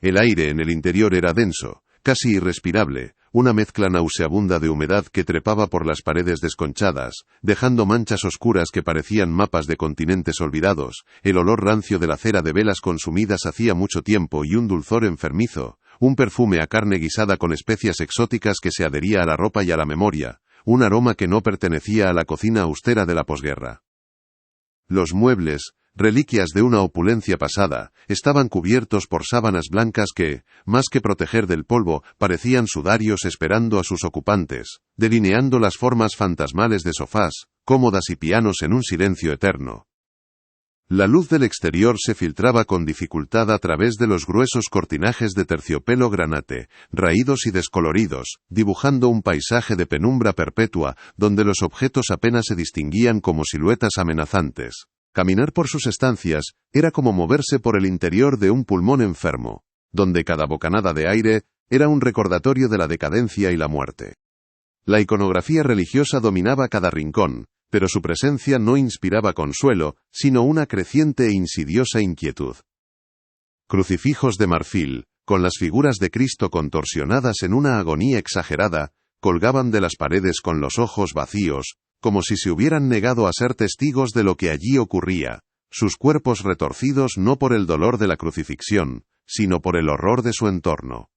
El aire en el interior era denso, casi irrespirable, una mezcla nauseabunda de humedad que trepaba por las paredes desconchadas, dejando manchas oscuras que parecían mapas de continentes olvidados, el olor rancio de la cera de velas consumidas hacía mucho tiempo y un dulzor enfermizo, un perfume a carne guisada con especias exóticas que se adhería a la ropa y a la memoria, un aroma que no pertenecía a la cocina austera de la posguerra. Los muebles, reliquias de una opulencia pasada, estaban cubiertos por sábanas blancas que, más que proteger del polvo, parecían sudarios esperando a sus ocupantes, delineando las formas fantasmales de sofás, cómodas y pianos en un silencio eterno. La luz del exterior se filtraba con dificultad a través de los gruesos cortinajes de terciopelo granate, raídos y descoloridos, dibujando un paisaje de penumbra perpetua, donde los objetos apenas se distinguían como siluetas amenazantes. Caminar por sus estancias era como moverse por el interior de un pulmón enfermo, donde cada bocanada de aire era un recordatorio de la decadencia y la muerte. La iconografía religiosa dominaba cada rincón, pero su presencia no inspiraba consuelo, sino una creciente e insidiosa inquietud. Crucifijos de marfil, con las figuras de Cristo contorsionadas en una agonía exagerada, colgaban de las paredes con los ojos vacíos, como si se hubieran negado a ser testigos de lo que allí ocurría, sus cuerpos retorcidos no por el dolor de la crucifixión, sino por el horror de su entorno.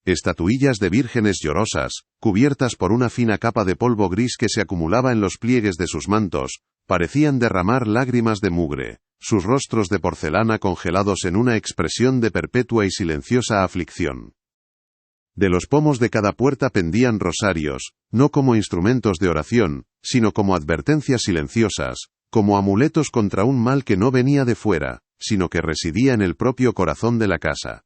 Estatuillas de vírgenes llorosas, cubiertas por una fina capa de polvo gris que se acumulaba en los pliegues de sus mantos, parecían derramar lágrimas de mugre, sus rostros de porcelana congelados en una expresión de perpetua y silenciosa aflicción. De los pomos de cada puerta pendían rosarios, no como instrumentos de oración, sino como advertencias silenciosas, como amuletos contra un mal que no venía de fuera, sino que residía en el propio corazón de la casa.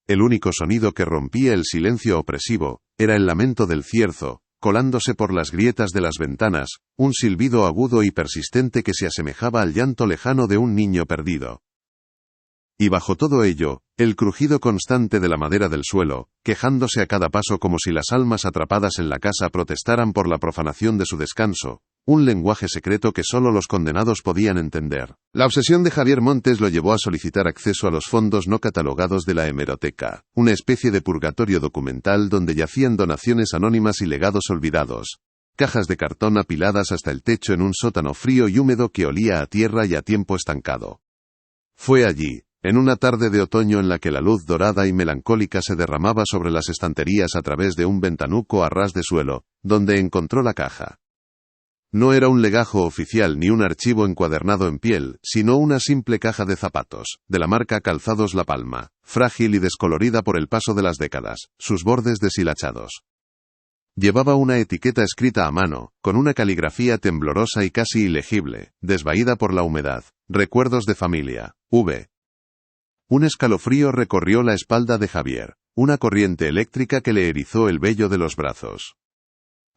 El único sonido que rompía el silencio opresivo era el lamento del cierzo, colándose por las grietas de las ventanas, un silbido agudo y persistente que se asemejaba al llanto lejano de un niño perdido. Y bajo todo ello, el crujido constante de la madera del suelo, quejándose a cada paso como si las almas atrapadas en la casa protestaran por la profanación de su descanso, un lenguaje secreto que solo los condenados podían entender. La obsesión de Javier Montes lo llevó a solicitar acceso a los fondos no catalogados de la hemeroteca, una especie de purgatorio documental donde yacían donaciones anónimas y legados olvidados, cajas de cartón apiladas hasta el techo en un sótano frío y húmedo que olía a tierra y a tiempo estancado. Fue allí, En una tarde de otoño en la que la luz dorada y melancólica se derramaba sobre las estanterías a través de un ventanuco a ras de suelo, donde encontró la caja. No era un legajo oficial ni un archivo encuadernado en piel, sino una simple caja de zapatos, de la marca Calzados La Palma, frágil y descolorida por el paso de las décadas, sus bordes deshilachados. Llevaba una etiqueta escrita a mano, con una caligrafía temblorosa y casi ilegible, desvaída por la humedad. Recuerdos de familia, V. Un escalofrío recorrió la espalda de Javier, una corriente eléctrica que le erizó el vello de los brazos.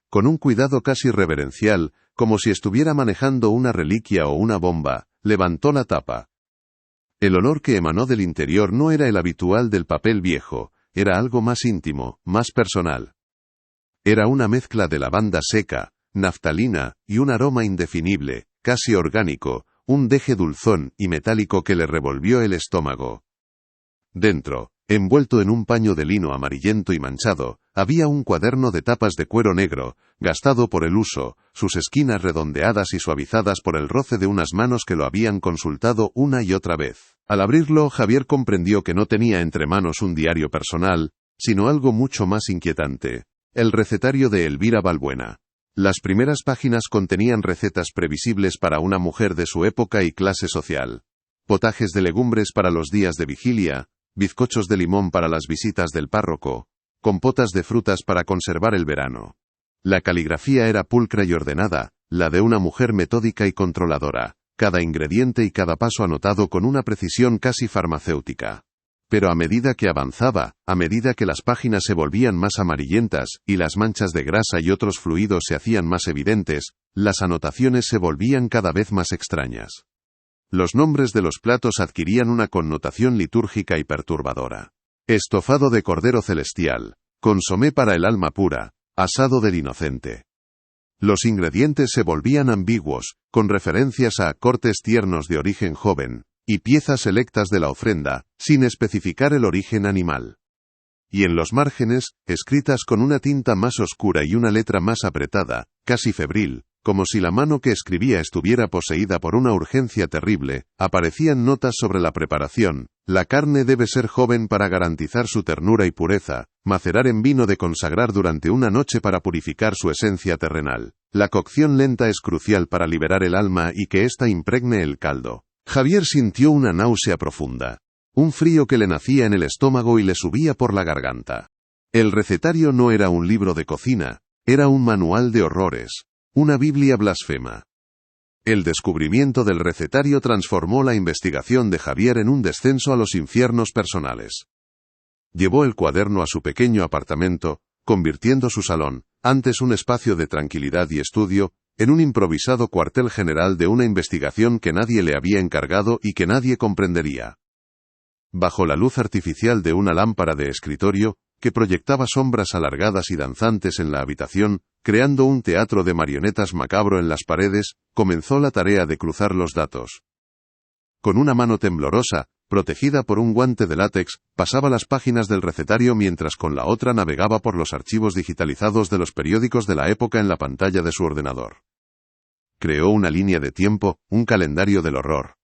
Con un cuidado casi reverencial, como si estuviera manejando una reliquia o una bomba, levantó la tapa. El olor que emanó del interior no era el habitual del papel viejo, era algo más íntimo, más personal. Era una mezcla de lavanda seca, naftalina y un aroma indefinible, casi orgánico, un deje dulzón y metálico que le revolvió el estómago. Dentro, envuelto en un paño de lino amarillento y manchado, había un cuaderno de tapas de cuero negro, gastado por el uso, sus esquinas redondeadas y suavizadas por el roce de unas manos que lo habían consultado una y otra vez. Al abrirlo, Javier comprendió que no tenía entre manos un diario personal, sino algo mucho más inquietante: el recetario de Elvira Balbuena. Las primeras páginas contenían recetas previsibles para una mujer de su época y clase social. Potajes de legumbres para los días de vigilia, bizcochos de limón para las visitas del párroco, compotas de frutas para conservar el verano. La caligrafía era pulcra y ordenada, la de una mujer metódica y controladora, cada ingrediente y cada paso anotado con una precisión casi farmacéutica. Pero a medida que avanzaba, a medida que las páginas se volvían más amarillentas, y las manchas de grasa y otros fluidos se hacían más evidentes, las anotaciones se volvían cada vez más extrañas. Los nombres de los platos adquirían una connotación litúrgica y perturbadora. Estofado de cordero celestial, consomé para el alma pura, asado del inocente. Los ingredientes se volvían ambiguos, con referencias a cortes tiernos de origen joven, y piezas selectas de la ofrenda, sin especificar el origen animal. Y en los márgenes, escritas con una tinta más oscura y una letra más apretada, casi febril, como si la mano que escribía estuviera poseída por una urgencia terrible, aparecían notas sobre la preparación. La carne debe ser joven para garantizar su ternura y pureza, macerar en vino de consagrar durante una noche para purificar su esencia terrenal. La cocción lenta es crucial para liberar el alma y que ésta impregne el caldo. Javier sintió una náusea profunda, un frío que le nacía en el estómago y le subía por la garganta. El recetario no era un libro de cocina, era un manual de horrores, una Biblia blasfema. El descubrimiento del recetario transformó la investigación de Javier en un descenso a los infiernos personales. Llevó el cuaderno a su pequeño apartamento, convirtiendo su salón, antes un espacio de tranquilidad y estudio, en un improvisado cuartel general de una investigación que nadie le había encargado y que nadie comprendería. Bajo la luz artificial de una lámpara de escritorio, que proyectaba sombras alargadas y danzantes en la habitación, creando un teatro de marionetas macabro en las paredes, comenzó la tarea de cruzar los datos. Con una mano temblorosa, protegida por un guante de látex, pasaba las páginas del recetario mientras con la otra navegaba por los archivos digitalizados de los periódicos de la época en la pantalla de su ordenador. Creó una línea de tiempo, un calendario del horror.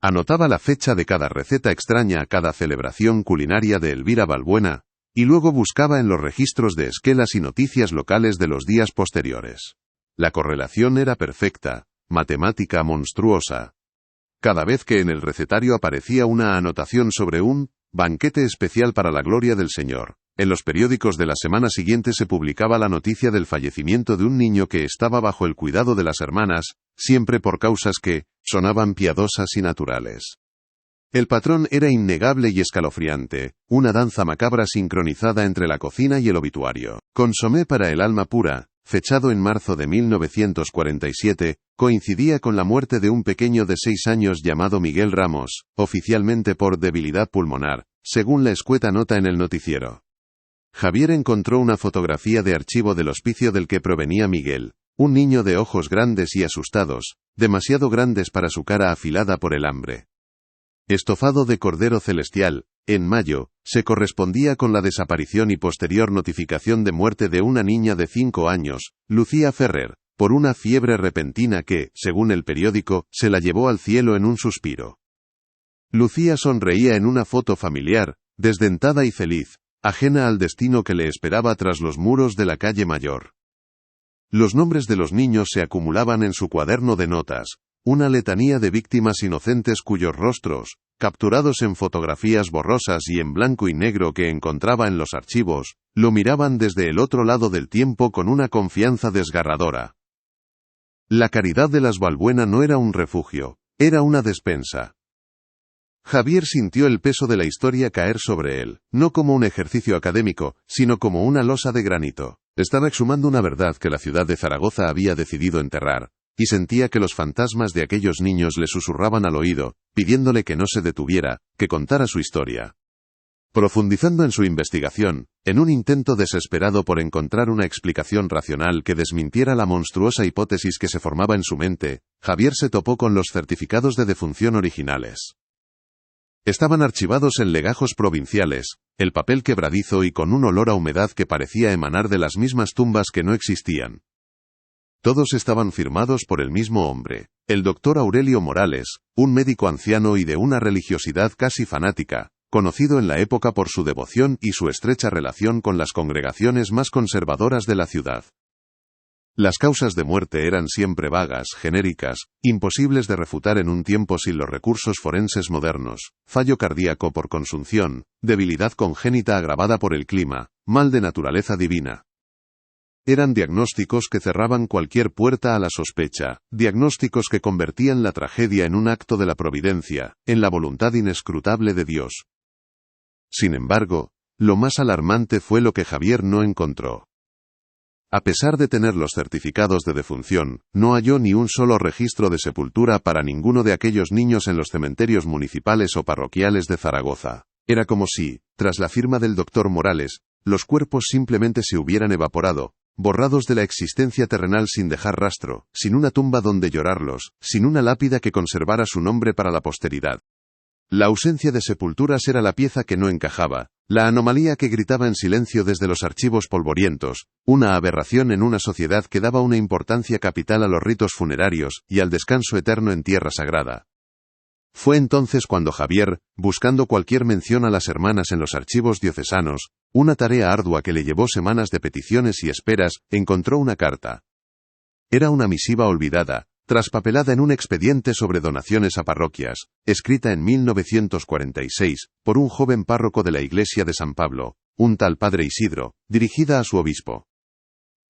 Anotaba la fecha de cada receta extraña a cada celebración culinaria de Elvira Balbuena, y luego buscaba en los registros de esquelas y noticias locales de los días posteriores. La correlación era perfecta, matemática monstruosa. Cada vez que en el recetario aparecía una anotación sobre un banquete especial para la gloria del Señor, en los periódicos de la semana siguiente se publicaba la noticia del fallecimiento de un niño que estaba bajo el cuidado de las hermanas, siempre por causas que sonaban piadosas y naturales. El patrón era innegable y escalofriante, una danza macabra sincronizada entre la cocina y el obituario. Consomé para el alma pura, fechado en marzo de 1947, coincidía con la muerte de un pequeño de 6 años llamado Miguel Ramos, oficialmente por debilidad pulmonar, según la escueta nota en el noticiero. Javier encontró una fotografía de archivo del hospicio del que provenía Miguel, un niño de ojos grandes y asustados, demasiado grandes para su cara afilada por el hambre. Estofado de cordero celestial, en mayo, se correspondía con la desaparición y posterior notificación de muerte de una niña de 5 años, Lucía Ferrer, por una fiebre repentina que, según el periódico, se la llevó al cielo en un suspiro. Lucía sonreía en una foto familiar, desdentada y feliz, ajena al destino que le esperaba tras los muros de la calle Mayor. Los nombres de los niños se acumulaban en su cuaderno de notas, una letanía de víctimas inocentes cuyos rostros, capturados en fotografías borrosas y en blanco y negro que encontraba en los archivos, lo miraban desde el otro lado del tiempo con una confianza desgarradora. La caridad de las Balbuena no era un refugio, era una despensa. Javier sintió el peso de la historia caer sobre él, no como un ejercicio académico, sino como una losa de granito. Estaba exhumando una verdad que la ciudad de Zaragoza había decidido enterrar, y sentía que los fantasmas de aquellos niños le susurraban al oído, pidiéndole que no se detuviera, que contara su historia. Profundizando en su investigación, en un intento desesperado por encontrar una explicación racional que desmintiera la monstruosa hipótesis que se formaba en su mente, Javier se topó con los certificados de defunción originales. Estaban archivados en legajos provinciales, el papel quebradizo y con un olor a humedad que parecía emanar de las mismas tumbas que no existían. Todos estaban firmados por el mismo hombre, el doctor Aurelio Morales, un médico anciano y de una religiosidad casi fanática, conocido en la época por su devoción y su estrecha relación con las congregaciones más conservadoras de la ciudad. Las causas de muerte eran siempre vagas, genéricas, imposibles de refutar en un tiempo sin los recursos forenses modernos: fallo cardíaco por consunción, debilidad congénita agravada por el clima, mal de naturaleza divina. Eran diagnósticos que cerraban cualquier puerta a la sospecha, diagnósticos que convertían la tragedia en un acto de la providencia, en la voluntad inescrutable de Dios. Sin embargo, lo más alarmante fue lo que Javier no encontró. A pesar de tener los certificados de defunción, no halló ni un solo registro de sepultura para ninguno de aquellos niños en los cementerios municipales o parroquiales de Zaragoza. Era como si, tras la firma del doctor Morales, los cuerpos simplemente se hubieran evaporado, borrados de la existencia terrenal sin dejar rastro, sin una tumba donde llorarlos, sin una lápida que conservara su nombre para la posteridad. La ausencia de sepulturas era la pieza que no encajaba, la anomalía que gritaba en silencio desde los archivos polvorientos, una aberración en una sociedad que daba una importancia capital a los ritos funerarios y al descanso eterno en tierra sagrada. Fue entonces cuando Javier, buscando cualquier mención a las hermanas en los archivos diocesanos, una tarea ardua que le llevó semanas de peticiones y esperas, encontró una carta. Era una misiva olvidada, traspapelada en un expediente sobre donaciones a parroquias, escrita en 1946, por un joven párroco de la iglesia de San Pablo, un tal padre Isidro, dirigida a su obispo.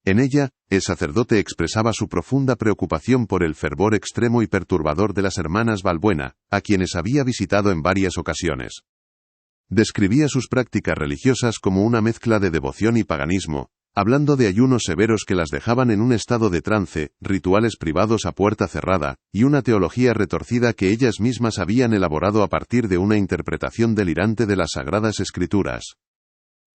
En ella, el sacerdote expresaba su profunda preocupación por el fervor extremo y perturbador de las hermanas Balbuena, a quienes había visitado en varias ocasiones. Describía sus prácticas religiosas como una mezcla de devoción y paganismo, hablando de ayunos severos que las dejaban en un estado de trance, rituales privados a puerta cerrada, y una teología retorcida que ellas mismas habían elaborado a partir de una interpretación delirante de las Sagradas Escrituras.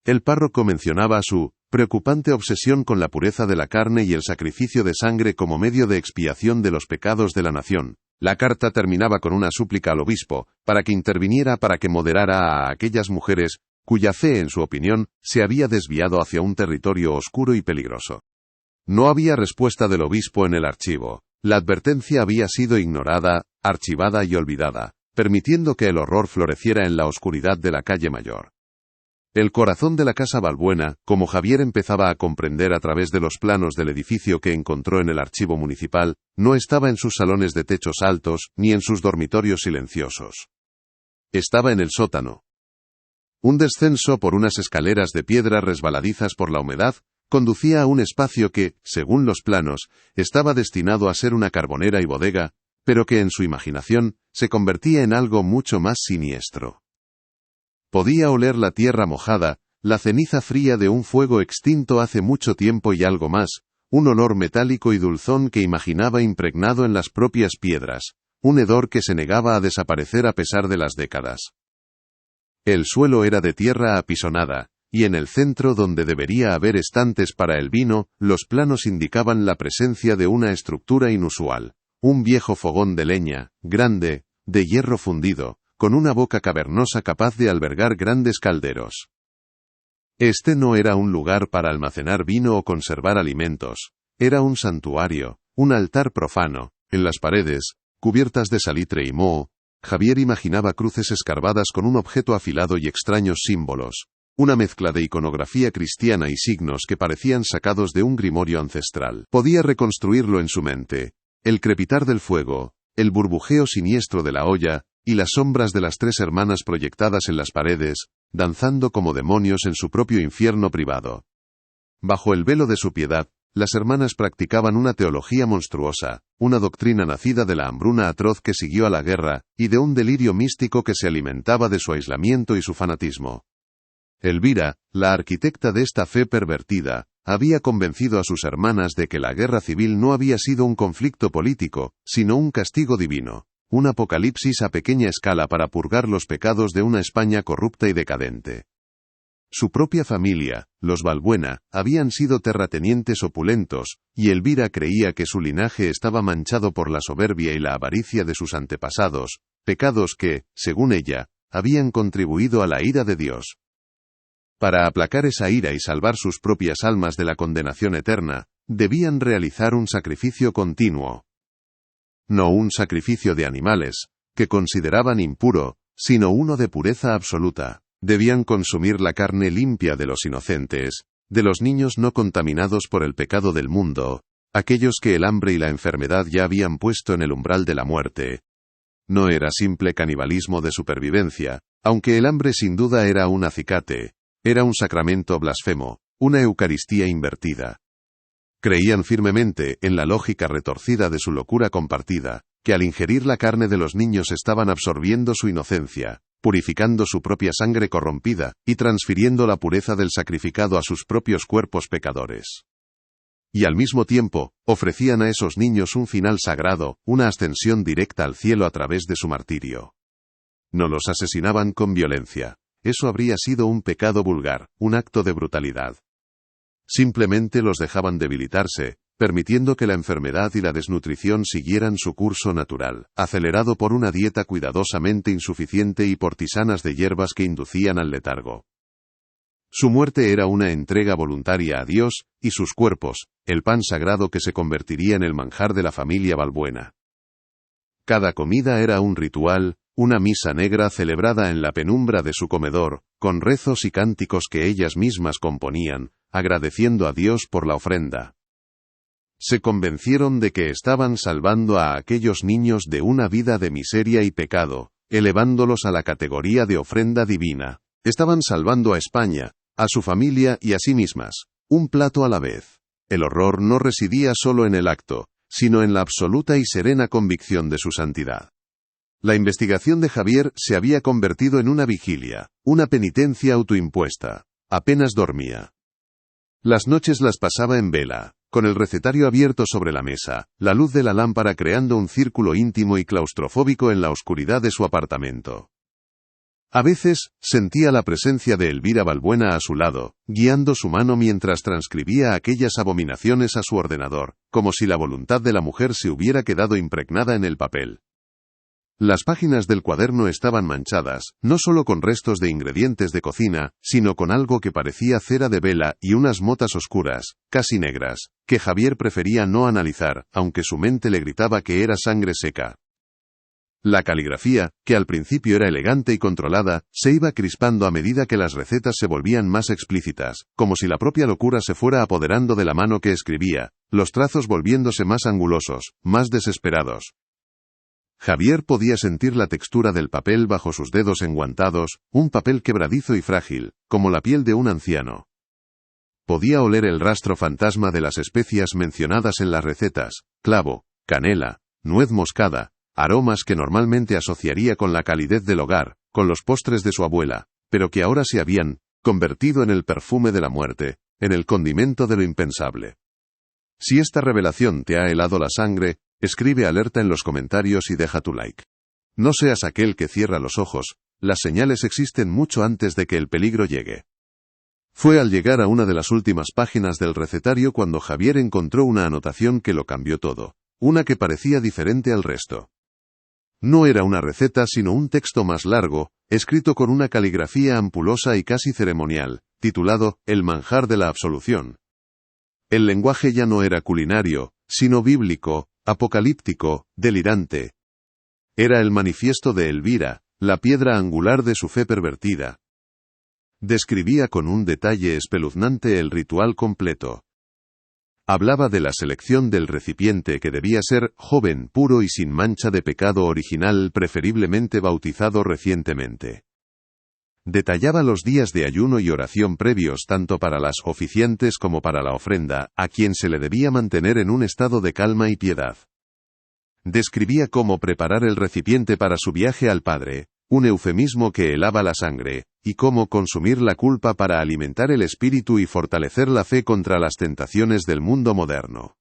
El párroco mencionaba su preocupante obsesión con la pureza de la carne y el sacrificio de sangre como medio de expiación de los pecados de la nación. La carta terminaba con una súplica al obispo, para que interviniera para que moderara a aquellas mujeres, cuya fe, en su opinión, se había desviado hacia un territorio oscuro y peligroso. No había respuesta del obispo en el archivo. La advertencia había sido ignorada, archivada y olvidada, permitiendo que el horror floreciera en la oscuridad de la calle Mayor. El corazón de la casa Balbuena, como Javier empezaba a comprender a través de los planos del edificio que encontró en el archivo municipal, no estaba en sus salones de techos altos, ni en sus dormitorios silenciosos. Estaba en el sótano. Un descenso por unas escaleras de piedra resbaladizas por la humedad, conducía a un espacio que, según los planos, estaba destinado a ser una carbonera y bodega, pero que en su imaginación, se convertía en algo mucho más siniestro. Podía oler la tierra mojada, la ceniza fría de un fuego extinto hace mucho tiempo y algo más, un olor metálico y dulzón que imaginaba impregnado en las propias piedras, un hedor que se negaba a desaparecer a pesar de las décadas. El suelo era de tierra apisonada, y en el centro donde debería haber estantes para el vino, los planos indicaban la presencia de una estructura inusual, un viejo fogón de leña, grande, de hierro fundido, con una boca cavernosa capaz de albergar grandes calderos. Este no era un lugar para almacenar vino o conservar alimentos, era un santuario, un altar profano, en las paredes, cubiertas de salitre y moho, Javier imaginaba cruces escarbadas con un objeto afilado y extraños símbolos. Una mezcla de iconografía cristiana y signos que parecían sacados de un grimorio ancestral. Podía reconstruirlo en su mente. El crepitar del fuego, el burbujeo siniestro de la olla, y las sombras de las tres hermanas proyectadas en las paredes, danzando como demonios en su propio infierno privado. Bajo el velo de su piedad, las hermanas practicaban una teología monstruosa, una doctrina nacida de la hambruna atroz que siguió a la guerra, y de un delirio místico que se alimentaba de su aislamiento y su fanatismo. Elvira, la arquitecta de esta fe pervertida, había convencido a sus hermanas de que la guerra civil no había sido un conflicto político, sino un castigo divino, un apocalipsis a pequeña escala para purgar los pecados de una España corrupta y decadente. Su propia familia, los Balbuena, habían sido terratenientes opulentos, y Elvira creía que su linaje estaba manchado por la soberbia y la avaricia de sus antepasados, pecados que, según ella, habían contribuido a la ira de Dios. Para aplacar esa ira y salvar sus propias almas de la condenación eterna, debían realizar un sacrificio continuo. No un sacrificio de animales, que consideraban impuro, sino uno de pureza absoluta. Debían consumir la carne limpia de los inocentes, de los niños no contaminados por el pecado del mundo, aquellos que el hambre y la enfermedad ya habían puesto en el umbral de la muerte. No era simple canibalismo de supervivencia, aunque el hambre sin duda era un acicate, era un sacramento blasfemo, una Eucaristía invertida. Creían firmemente, en la lógica retorcida de su locura compartida, que al ingerir la carne de los niños estaban absorbiendo su inocencia, purificando su propia sangre corrompida, y transfiriendo la pureza del sacrificado a sus propios cuerpos pecadores. Y al mismo tiempo, ofrecían a esos niños un final sagrado, una ascensión directa al cielo a través de su martirio. No los asesinaban con violencia. Eso habría sido un pecado vulgar, un acto de brutalidad. Simplemente los dejaban debilitarse, permitiendo que la enfermedad y la desnutrición siguieran su curso natural, acelerado por una dieta cuidadosamente insuficiente y por tisanas de hierbas que inducían al letargo. Su muerte era una entrega voluntaria a Dios, y sus cuerpos, el pan sagrado que se convertiría en el manjar de la familia Balbuena. Cada comida era un ritual, una misa negra celebrada en la penumbra de su comedor, con rezos y cánticos que ellas mismas componían, agradeciendo a Dios por la ofrenda. Se convencieron de que estaban salvando a aquellos niños de una vida de miseria y pecado, elevándolos a la categoría de ofrenda divina. Estaban salvando a España, a su familia y a sí mismas, un plato a la vez. El horror no residía solo en el acto, sino en la absoluta y serena convicción de su santidad. La investigación de Javier se había convertido en una vigilia, una penitencia autoimpuesta. Apenas dormía. Las noches las pasaba en vela, con el recetario abierto sobre la mesa, la luz de la lámpara creando un círculo íntimo y claustrofóbico en la oscuridad de su apartamento. A veces, sentía la presencia de Elvira Balbuena a su lado, guiando su mano mientras transcribía aquellas abominaciones a su ordenador, como si la voluntad de la mujer se hubiera quedado impregnada en el papel. Las páginas del cuaderno estaban manchadas, no solo con restos de ingredientes de cocina, sino con algo que parecía cera de vela y unas motas oscuras, casi negras, que Javier prefería no analizar, aunque su mente le gritaba que era sangre seca. La caligrafía, que al principio era elegante y controlada, se iba crispando a medida que las recetas se volvían más explícitas, como si la propia locura se fuera apoderando de la mano que escribía, los trazos volviéndose más angulosos, más desesperados. Javier podía sentir la textura del papel bajo sus dedos enguantados, un papel quebradizo y frágil, como la piel de un anciano. Podía oler el rastro fantasma de las especias mencionadas en las recetas, clavo, canela, nuez moscada, aromas que normalmente asociaría con la calidez del hogar, con los postres de su abuela, pero que ahora se habían convertido en el perfume de la muerte, en el condimento de lo impensable. Si esta revelación te ha helado la sangre, escribe alerta en los comentarios y deja tu like. No seas aquel que cierra los ojos, las señales existen mucho antes de que el peligro llegue. Fue al llegar a una de las últimas páginas del recetario cuando Javier encontró una anotación que lo cambió todo, una que parecía diferente al resto. No era una receta sino un texto más largo, escrito con una caligrafía ampulosa y casi ceremonial, titulado El manjar de la absolución. El lenguaje ya no era culinario, sino bíblico, apocalíptico, delirante. Era el manifiesto de Elvira, la piedra angular de su fe pervertida. Describía con un detalle espeluznante el ritual completo. Hablaba de la selección del recipiente que debía ser joven, puro y sin mancha de pecado original, preferiblemente bautizado recientemente. Detallaba los días de ayuno y oración previos tanto para las oficiantes como para la ofrenda, a quien se le debía mantener en un estado de calma y piedad. Describía cómo preparar el recipiente para su viaje al Padre, un eufemismo que helaba la sangre, y cómo consumir la culpa para alimentar el espíritu y fortalecer la fe contra las tentaciones del mundo moderno.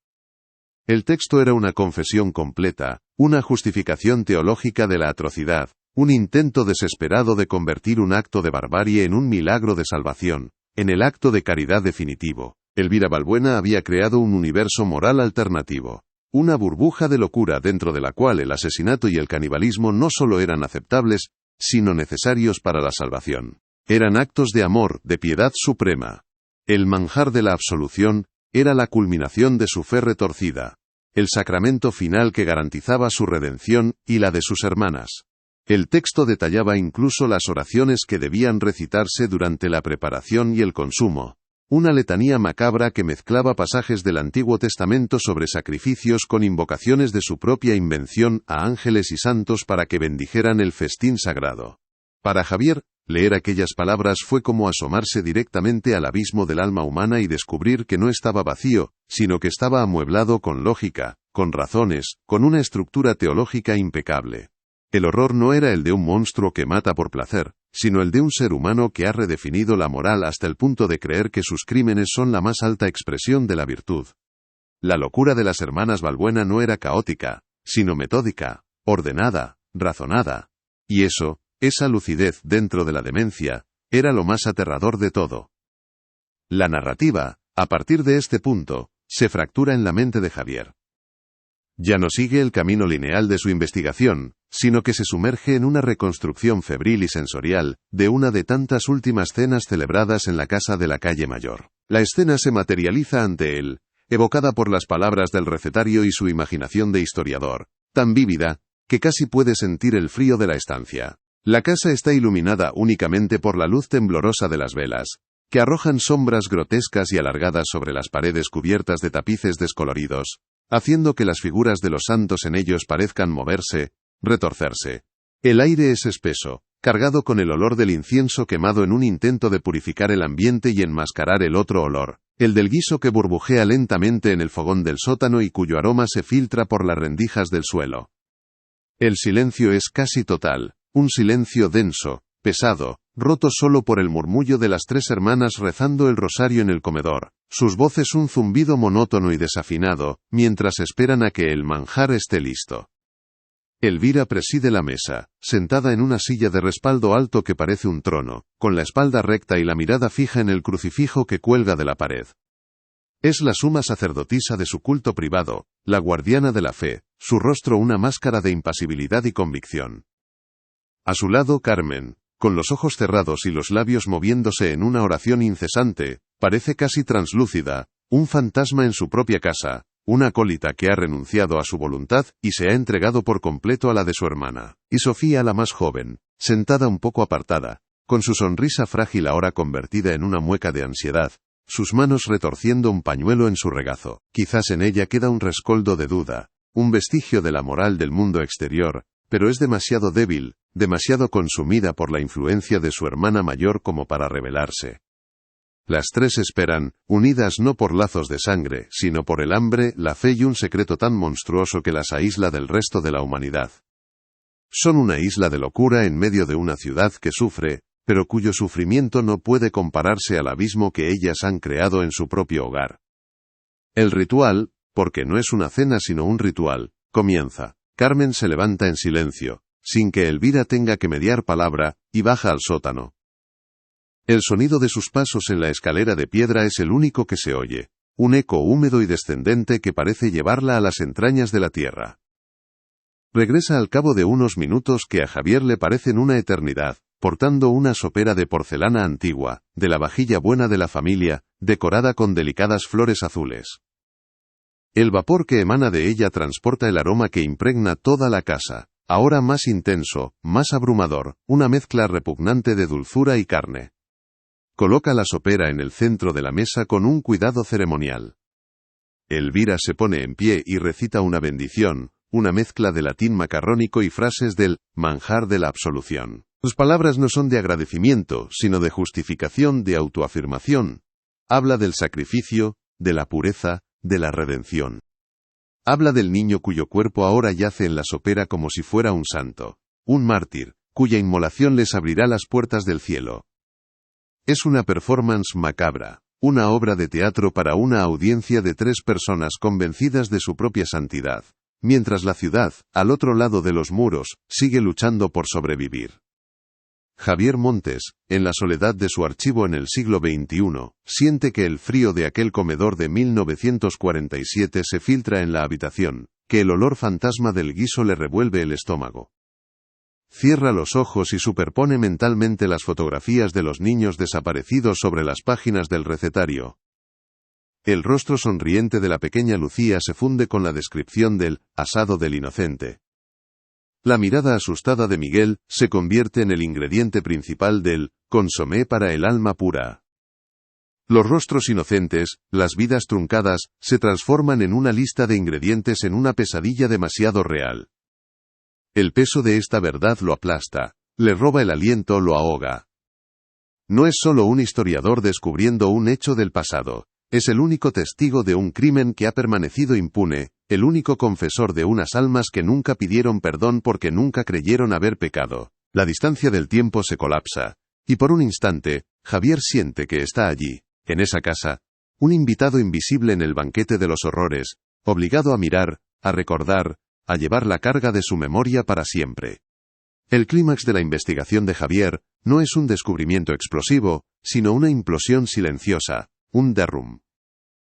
El texto era una confesión completa, una justificación teológica de la atrocidad, un intento desesperado de convertir un acto de barbarie en un milagro de salvación, en el acto de caridad definitivo. Elvira Balbuena había creado un universo moral alternativo, una burbuja de locura dentro de la cual el asesinato y el canibalismo no solo eran aceptables, sino necesarios para la salvación. Eran actos de amor, de piedad suprema. El manjar de la absolución era la culminación de su fe retorcida, el sacramento final que garantizaba su redención y la de sus hermanas. El texto detallaba incluso las oraciones que debían recitarse durante la preparación y el consumo, una letanía macabra que mezclaba pasajes del Antiguo Testamento sobre sacrificios con invocaciones de su propia invención a ángeles y santos para que bendijeran el festín sagrado. Para Javier, leer aquellas palabras fue como asomarse directamente al abismo del alma humana y descubrir que no estaba vacío, sino que estaba amueblado con lógica, con razones, con una estructura teológica impecable. El horror no era el de un monstruo que mata por placer, sino el de un ser humano que ha redefinido la moral hasta el punto de creer que sus crímenes son la más alta expresión de la virtud. La locura de las hermanas Balbuena no era caótica, sino metódica, ordenada, razonada. Y eso, esa lucidez dentro de la demencia, era lo más aterrador de todo. La narrativa, a partir de este punto, se fractura en la mente de Javier. Ya no sigue el camino lineal de su investigación, sino que se sumerge en una reconstrucción febril y sensorial, de una de tantas últimas cenas celebradas en la casa de la calle Mayor. La escena se materializa ante él, evocada por las palabras del recetario y su imaginación de historiador, tan vívida, que casi puede sentir el frío de la estancia. La casa está iluminada únicamente por la luz temblorosa de las velas, que arrojan sombras grotescas y alargadas sobre las paredes cubiertas de tapices descoloridos, haciendo que las figuras de los santos en ellos parezcan moverse, retorcerse. El aire es espeso, cargado con el olor del incienso quemado en un intento de purificar el ambiente y enmascarar el otro olor, el del guiso que burbujea lentamente en el fogón del sótano y cuyo aroma se filtra por las rendijas del suelo. El silencio es casi total, un silencio denso, pesado, roto solo por el murmullo de las tres hermanas rezando el rosario en el comedor, sus voces un zumbido monótono y desafinado, mientras esperan a que el manjar esté listo. Elvira preside la mesa, sentada en una silla de respaldo alto que parece un trono, con la espalda recta y la mirada fija en el crucifijo que cuelga de la pared. Es la suma sacerdotisa de su culto privado, la guardiana de la fe, su rostro una máscara de impasibilidad y convicción. A su lado Carmen, con los ojos cerrados y los labios moviéndose en una oración incesante, parece casi translúcida, un fantasma en su propia casa, una acólita que ha renunciado a su voluntad y se ha entregado por completo a la de su hermana. Y Sofía, la más joven, sentada un poco apartada, con su sonrisa frágil ahora convertida en una mueca de ansiedad, sus manos retorciendo un pañuelo en su regazo. Quizás en ella queda un rescoldo de duda, un vestigio de la moral del mundo exterior, pero es demasiado débil, demasiado consumida por la influencia de su hermana mayor como para rebelarse. Las tres esperan, unidas no por lazos de sangre, sino por el hambre, la fe y un secreto tan monstruoso que las aísla del resto de la humanidad. Son una isla de locura en medio de una ciudad que sufre, pero cuyo sufrimiento no puede compararse al abismo que ellas han creado en su propio hogar. El ritual, porque no es una cena sino un ritual, comienza. Carmen se levanta en silencio, sin que Elvira tenga que mediar palabra, y baja al sótano. El sonido de sus pasos en la escalera de piedra es el único que se oye, un eco húmedo y descendente que parece llevarla a las entrañas de la tierra. Regresa al cabo de unos minutos que a Javier le parecen una eternidad, portando una sopera de porcelana antigua, de la vajilla buena de la familia, decorada con delicadas flores azules. El vapor que emana de ella transporta el aroma que impregna toda la casa, ahora más intenso, más abrumador, una mezcla repugnante de dulzura y carne. Coloca la sopera en el centro de la mesa con un cuidado ceremonial. Elvira se pone en pie y recita una bendición, una mezcla de latín macarrónico y frases del manjar de la absolución. Sus palabras no son de agradecimiento, sino de justificación, de autoafirmación. Habla del sacrificio, de la pureza, de la redención. Habla del niño cuyo cuerpo ahora yace en la sopera como si fuera un santo, un mártir, cuya inmolación les abrirá las puertas del cielo. Es una performance macabra, una obra de teatro para una audiencia de 3 personas convencidas de su propia santidad, mientras la ciudad, al otro lado de los muros, sigue luchando por sobrevivir. Javier Montes, en la soledad de su archivo en el siglo XXI, siente que el frío de aquel comedor de 1947 se filtra en la habitación, que el olor fantasma del guiso le revuelve el estómago. Cierra los ojos y superpone mentalmente las fotografías de los niños desaparecidos sobre las páginas del recetario. El rostro sonriente de la pequeña Lucía se funde con la descripción del asado del inocente. La mirada asustada de Miguel se convierte en el ingrediente principal del consomé para el alma pura. Los rostros inocentes, las vidas truncadas, se transforman en una lista de ingredientes en una pesadilla demasiado real. El peso de esta verdad lo aplasta, le roba el aliento, lo ahoga. No es solo un historiador descubriendo un hecho del pasado, es el único testigo de un crimen que ha permanecido impune, el único confesor de unas almas que nunca pidieron perdón porque nunca creyeron haber pecado. La distancia del tiempo se colapsa, y por un instante, Javier siente que está allí, en esa casa, un invitado invisible en el banquete de los horrores, obligado a mirar, a recordar, a llevar la carga de su memoria para siempre. El clímax de la investigación de Javier no es un descubrimiento explosivo, sino una implosión silenciosa, un derrum.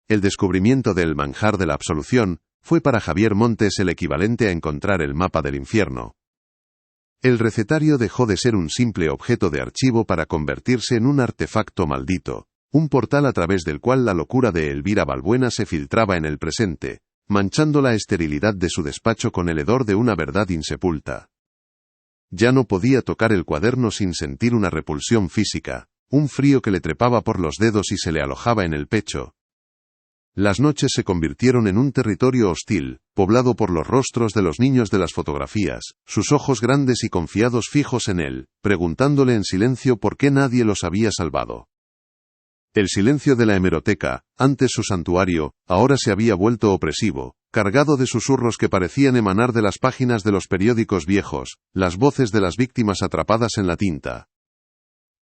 El descubrimiento del manjar de la absolución fue para Javier Montes el equivalente a encontrar el mapa del infierno. El recetario dejó de ser un simple objeto de archivo para convertirse en un artefacto maldito, un portal a través del cual la locura de Elvira Balbuena se filtraba en el presente, manchando la esterilidad de su despacho con el hedor de una verdad insepulta. Ya no podía tocar el cuaderno sin sentir una repulsión física, un frío que le trepaba por los dedos y se le alojaba en el pecho. Las noches se convirtieron en un territorio hostil, poblado por los rostros de los niños de las fotografías, sus ojos grandes y confiados fijos en él, preguntándole en silencio por qué nadie los había salvado. El silencio de la hemeroteca, antes su santuario, ahora se había vuelto opresivo, cargado de susurros que parecían emanar de las páginas de los periódicos viejos, las voces de las víctimas atrapadas en la tinta.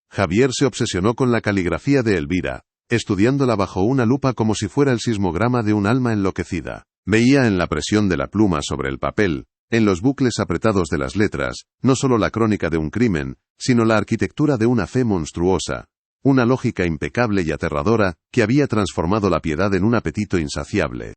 Javier se obsesionó con la caligrafía de Elvira, estudiándola bajo una lupa como si fuera el sismograma de un alma enloquecida. Veía en la presión de la pluma sobre el papel, en los bucles apretados de las letras, no solo la crónica de un crimen, sino la arquitectura de una fe monstruosa, una lógica impecable y aterradora, que había transformado la piedad en un apetito insaciable.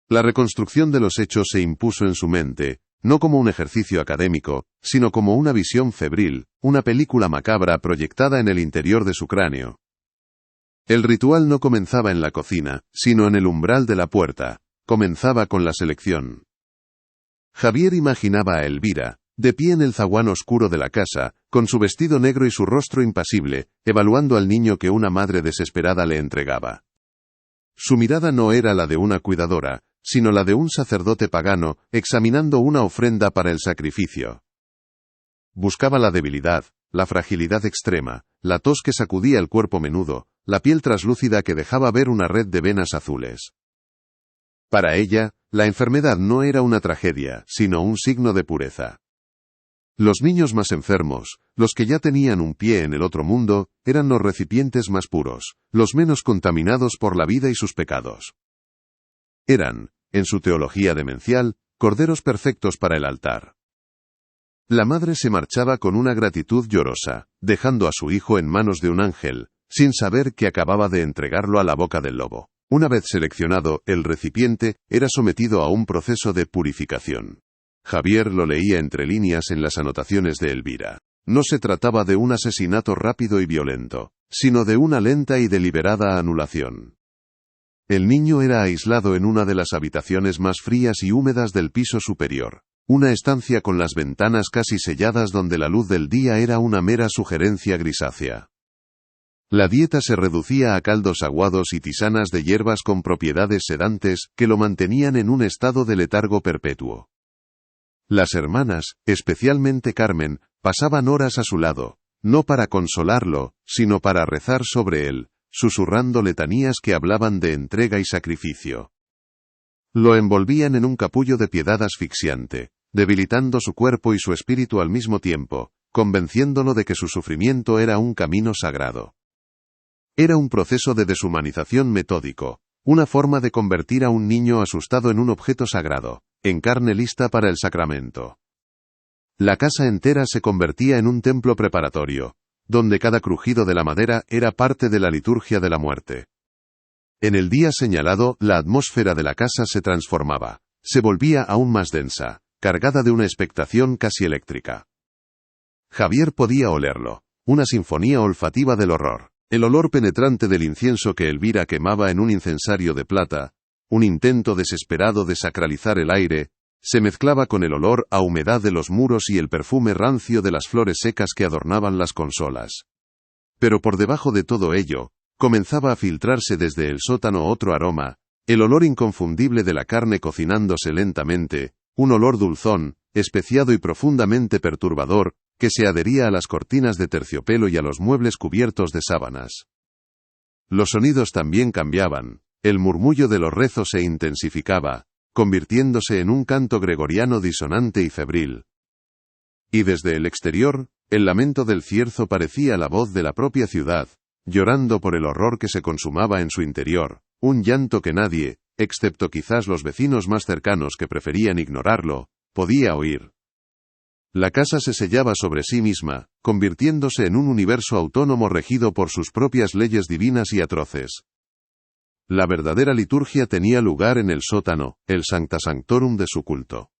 La reconstrucción de los hechos se impuso en su mente, no como un ejercicio académico, sino como una visión febril, una película macabra proyectada en el interior de su cráneo. El ritual no comenzaba en la cocina, sino en el umbral de la puerta. Comenzaba con la selección. Javier imaginaba a Elvira, de pie en el zaguán oscuro de la casa, con su vestido negro y su rostro impasible, evaluando al niño que una madre desesperada le entregaba. Su mirada no era la de una cuidadora, sino la de un sacerdote pagano, examinando una ofrenda para el sacrificio. Buscaba la debilidad, la fragilidad extrema, la tos que sacudía el cuerpo menudo, la piel traslúcida que dejaba ver una red de venas azules. Para ella, la enfermedad no era una tragedia, sino un signo de pureza. Los niños más enfermos, los que ya tenían un pie en el otro mundo, eran los recipientes más puros, los menos contaminados por la vida y sus pecados. Eran, en su teología demencial, corderos perfectos para el altar. La madre se marchaba con una gratitud llorosa, dejando a su hijo en manos de un ángel, sin saber que acababa de entregarlo a la boca del lobo. Una vez seleccionado, el recipiente era sometido a un proceso de purificación. Javier lo leía entre líneas en las anotaciones de Elvira. No se trataba de un asesinato rápido y violento, sino de una lenta y deliberada anulación. El niño era aislado en una de las habitaciones más frías y húmedas del piso superior. una estancia con las ventanas casi selladas donde la luz del día era una mera sugerencia grisácea. La dieta se reducía a caldos aguados y tisanas de hierbas con propiedades sedantes que lo mantenían en un estado de letargo perpetuo. Las hermanas, especialmente Carmen, pasaban horas a su lado, no para consolarlo, sino para rezar sobre él, susurrando letanías que hablaban de entrega y sacrificio. Lo envolvían en un capullo de piedad asfixiante, debilitando su cuerpo y su espíritu al mismo tiempo, convenciéndolo de que su sufrimiento era un camino sagrado. Era un proceso de deshumanización metódico, una forma de convertir a un niño asustado en un objeto sagrado, en carne lista para el sacramento. La casa entera se convertía en un templo preparatorio, donde cada crujido de la madera era parte de la liturgia de la muerte. En el día señalado, la atmósfera de la casa se transformaba, se volvía aún más densa, cargada de una expectación casi eléctrica. Javier podía olerlo, una sinfonía olfativa del horror. El olor penetrante del incienso que Elvira quemaba en un incensario de plata, un intento desesperado de sacralizar el aire, se mezclaba con el olor a humedad de los muros y el perfume rancio de las flores secas que adornaban las consolas. Pero por debajo de todo ello, comenzaba a filtrarse desde el sótano otro aroma, el olor inconfundible de la carne cocinándose lentamente, un olor dulzón, especiado y profundamente perturbador, que se adhería a las cortinas de terciopelo y a los muebles cubiertos de sábanas. Los sonidos también cambiaban, el murmullo de los rezos se intensificaba, convirtiéndose en un canto gregoriano disonante y febril. Y desde el exterior, el lamento del cierzo parecía la voz de la propia ciudad, llorando por el horror que se consumaba en su interior, un llanto que nadie, excepto quizás los vecinos más cercanos que preferían ignorarlo, podía oír. La casa se sellaba sobre sí misma, convirtiéndose en un universo autónomo regido por sus propias leyes divinas y atroces. La verdadera liturgia tenía lugar en el sótano, el Sancta Sanctorum de su culto.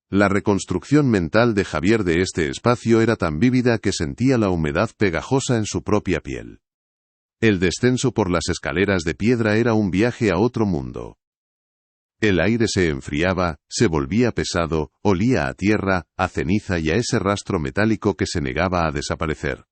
La reconstrucción mental de Javier de este espacio era tan vívida que sentía la humedad pegajosa en su propia piel. El descenso por las escaleras de piedra era un viaje a otro mundo. El aire se enfriaba, se volvía pesado, olía a tierra, a ceniza y a ese rastro metálico que se negaba a desaparecer.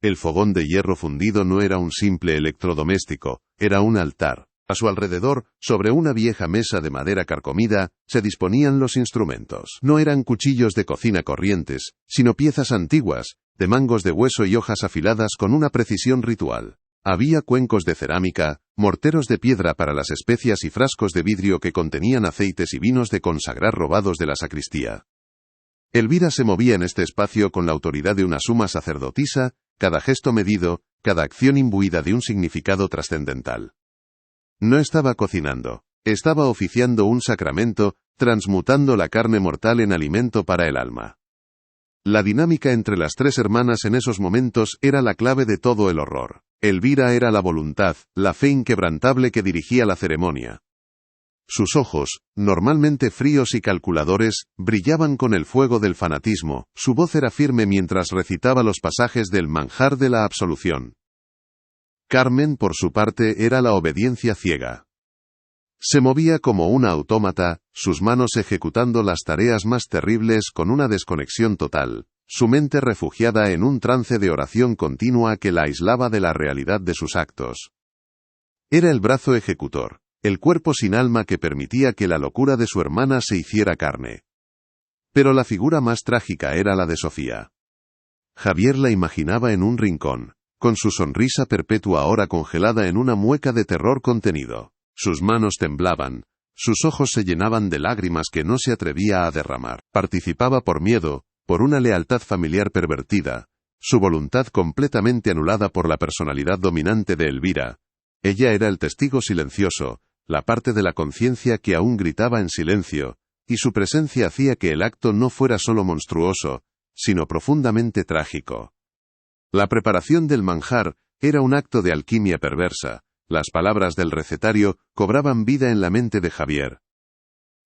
El fogón de hierro fundido no era un simple electrodoméstico, era un altar. A su alrededor, sobre una vieja mesa de madera carcomida, se disponían los instrumentos. No eran cuchillos de cocina corrientes, sino piezas antiguas, de mangos de hueso y hojas afiladas con una precisión ritual. Había cuencos de cerámica, morteros de piedra para las especias y frascos de vidrio que contenían aceites y vinos de consagrar robados de la sacristía. Elvira se movía en este espacio con la autoridad de una suma sacerdotisa, cada gesto medido, cada acción imbuida de un significado trascendental. No estaba cocinando, estaba oficiando un sacramento, transmutando la carne mortal en alimento para el alma. La dinámica entre las tres hermanas en esos momentos era la clave de todo el horror. Elvira era la voluntad, la fe inquebrantable que dirigía la ceremonia. Sus ojos, normalmente fríos y calculadores, brillaban con el fuego del fanatismo, su voz era firme mientras recitaba los pasajes del manjar de la absolución. Carmen, por su parte, era la obediencia ciega. Se movía como una autómata, sus manos ejecutando las tareas más terribles con una desconexión total, su mente refugiada en un trance de oración continua que la aislaba de la realidad de sus actos. Era el brazo ejecutor, el cuerpo sin alma que permitía que la locura de su hermana se hiciera carne. Pero la figura más trágica era la de Sofía. Javier la imaginaba en un rincón, con su sonrisa perpetua ahora congelada en una mueca de terror contenido. Sus manos temblaban, sus ojos se llenaban de lágrimas que no se atrevía a derramar. Participaba por miedo, por una lealtad familiar pervertida, su voluntad completamente anulada por la personalidad dominante de Elvira. Ella era el testigo silencioso, la parte de la conciencia que aún gritaba en silencio, y su presencia hacía que el acto no fuera solo monstruoso, sino profundamente trágico. La preparación del manjar era un acto de alquimia perversa. Las palabras del recetario cobraban vida en la mente de Javier.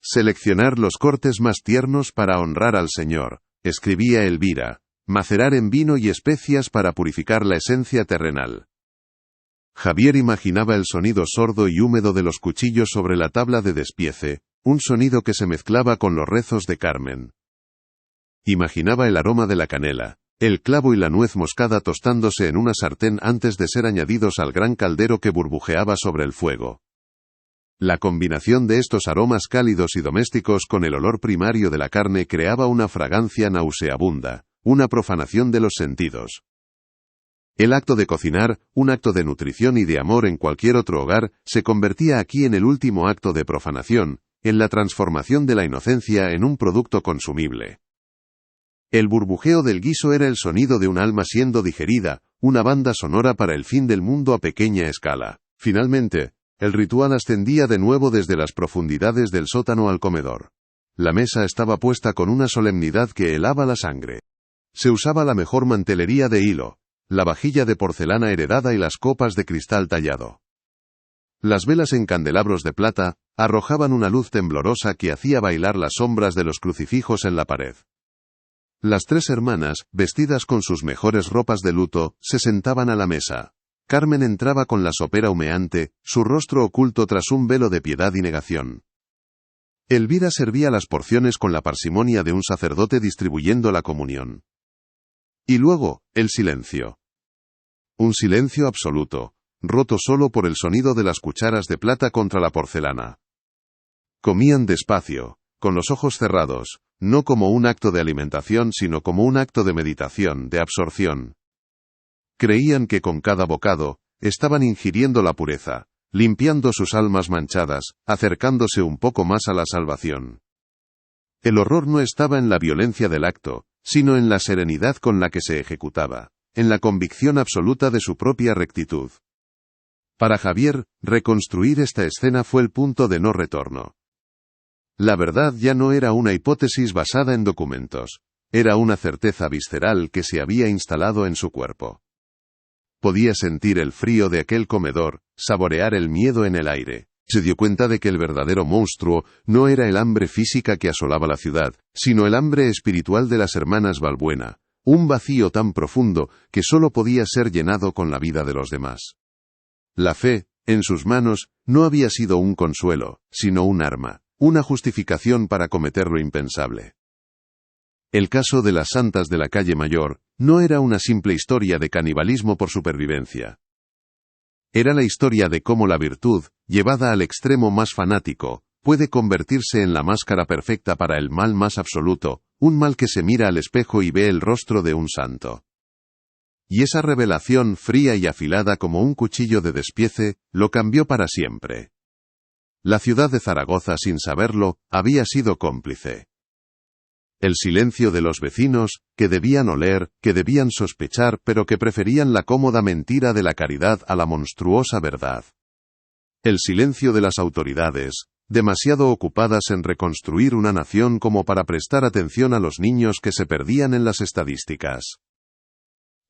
Seleccionar los cortes más tiernos para honrar al Señor, escribía Elvira, macerar en vino y especias para purificar la esencia terrenal. Javier imaginaba el sonido sordo y húmedo de los cuchillos sobre la tabla de despiece, un sonido que se mezclaba con los rezos de Carmen. Imaginaba el aroma de la canela, el clavo y la nuez moscada tostándose en una sartén antes de ser añadidos al gran caldero que burbujeaba sobre el fuego. La combinación de estos aromas cálidos y domésticos con el olor primario de la carne creaba una fragancia nauseabunda, una profanación de los sentidos. El acto de cocinar, un acto de nutrición y de amor en cualquier otro hogar, se convertía aquí en el último acto de profanación, en la transformación de la inocencia en un producto consumible. El burbujeo del guiso era el sonido de un alma siendo digerida, una banda sonora para el fin del mundo a pequeña escala. Finalmente, el ritual ascendía de nuevo desde las profundidades del sótano al comedor. La mesa estaba puesta con una solemnidad que helaba la sangre. Se usaba la mejor mantelería de hilo, la vajilla de porcelana heredada y las copas de cristal tallado. Las velas en candelabros de plata arrojaban una luz temblorosa que hacía bailar las sombras de los crucifijos en la pared. Las tres hermanas, vestidas con sus mejores ropas de luto, se sentaban a la mesa. Carmen entraba con la sopera humeante, su rostro oculto tras un velo de piedad y negación. Elvira servía las porciones con la parsimonia de un sacerdote distribuyendo la comunión. Y luego, el silencio. Un silencio absoluto, roto solo por el sonido de las cucharas de plata contra la porcelana. Comían despacio, con los ojos cerrados, no como un acto de alimentación sino como un acto de meditación, de absorción. Creían que con cada bocado, estaban ingiriendo la pureza, limpiando sus almas manchadas, acercándose un poco más a la salvación. El horror no estaba en la violencia del acto, sino en la serenidad con la que se ejecutaba, en la convicción absoluta de su propia rectitud. Para Javier, reconstruir esta escena fue el punto de no retorno. La verdad ya no era una hipótesis basada en documentos, era una certeza visceral que se había instalado en su cuerpo. Podía sentir el frío de aquel comedor, saborear el miedo en el aire. Se dio cuenta de que el verdadero monstruo no era el hambre física que asolaba la ciudad, sino el hambre espiritual de las hermanas Balbuena, un vacío tan profundo que sólo podía ser llenado con la vida de los demás. La fe, en sus manos, no había sido un consuelo, sino un arma, una justificación para cometer lo impensable. El caso de las santas de la calle Mayor no era una simple historia de canibalismo por supervivencia. Era la historia de cómo la virtud, llevada al extremo más fanático, puede convertirse en la máscara perfecta para el mal más absoluto, un mal que se mira al espejo y ve el rostro de un santo. Y esa revelación fría y afilada como un cuchillo de despiece, lo cambió para siempre. La ciudad de Zaragoza, sin saberlo, había sido cómplice. El silencio de los vecinos, que debían oler, que debían sospechar, pero que preferían la cómoda mentira de la caridad a la monstruosa verdad. El silencio de las autoridades, demasiado ocupadas en reconstruir una nación como para prestar atención a los niños que se perdían en las estadísticas.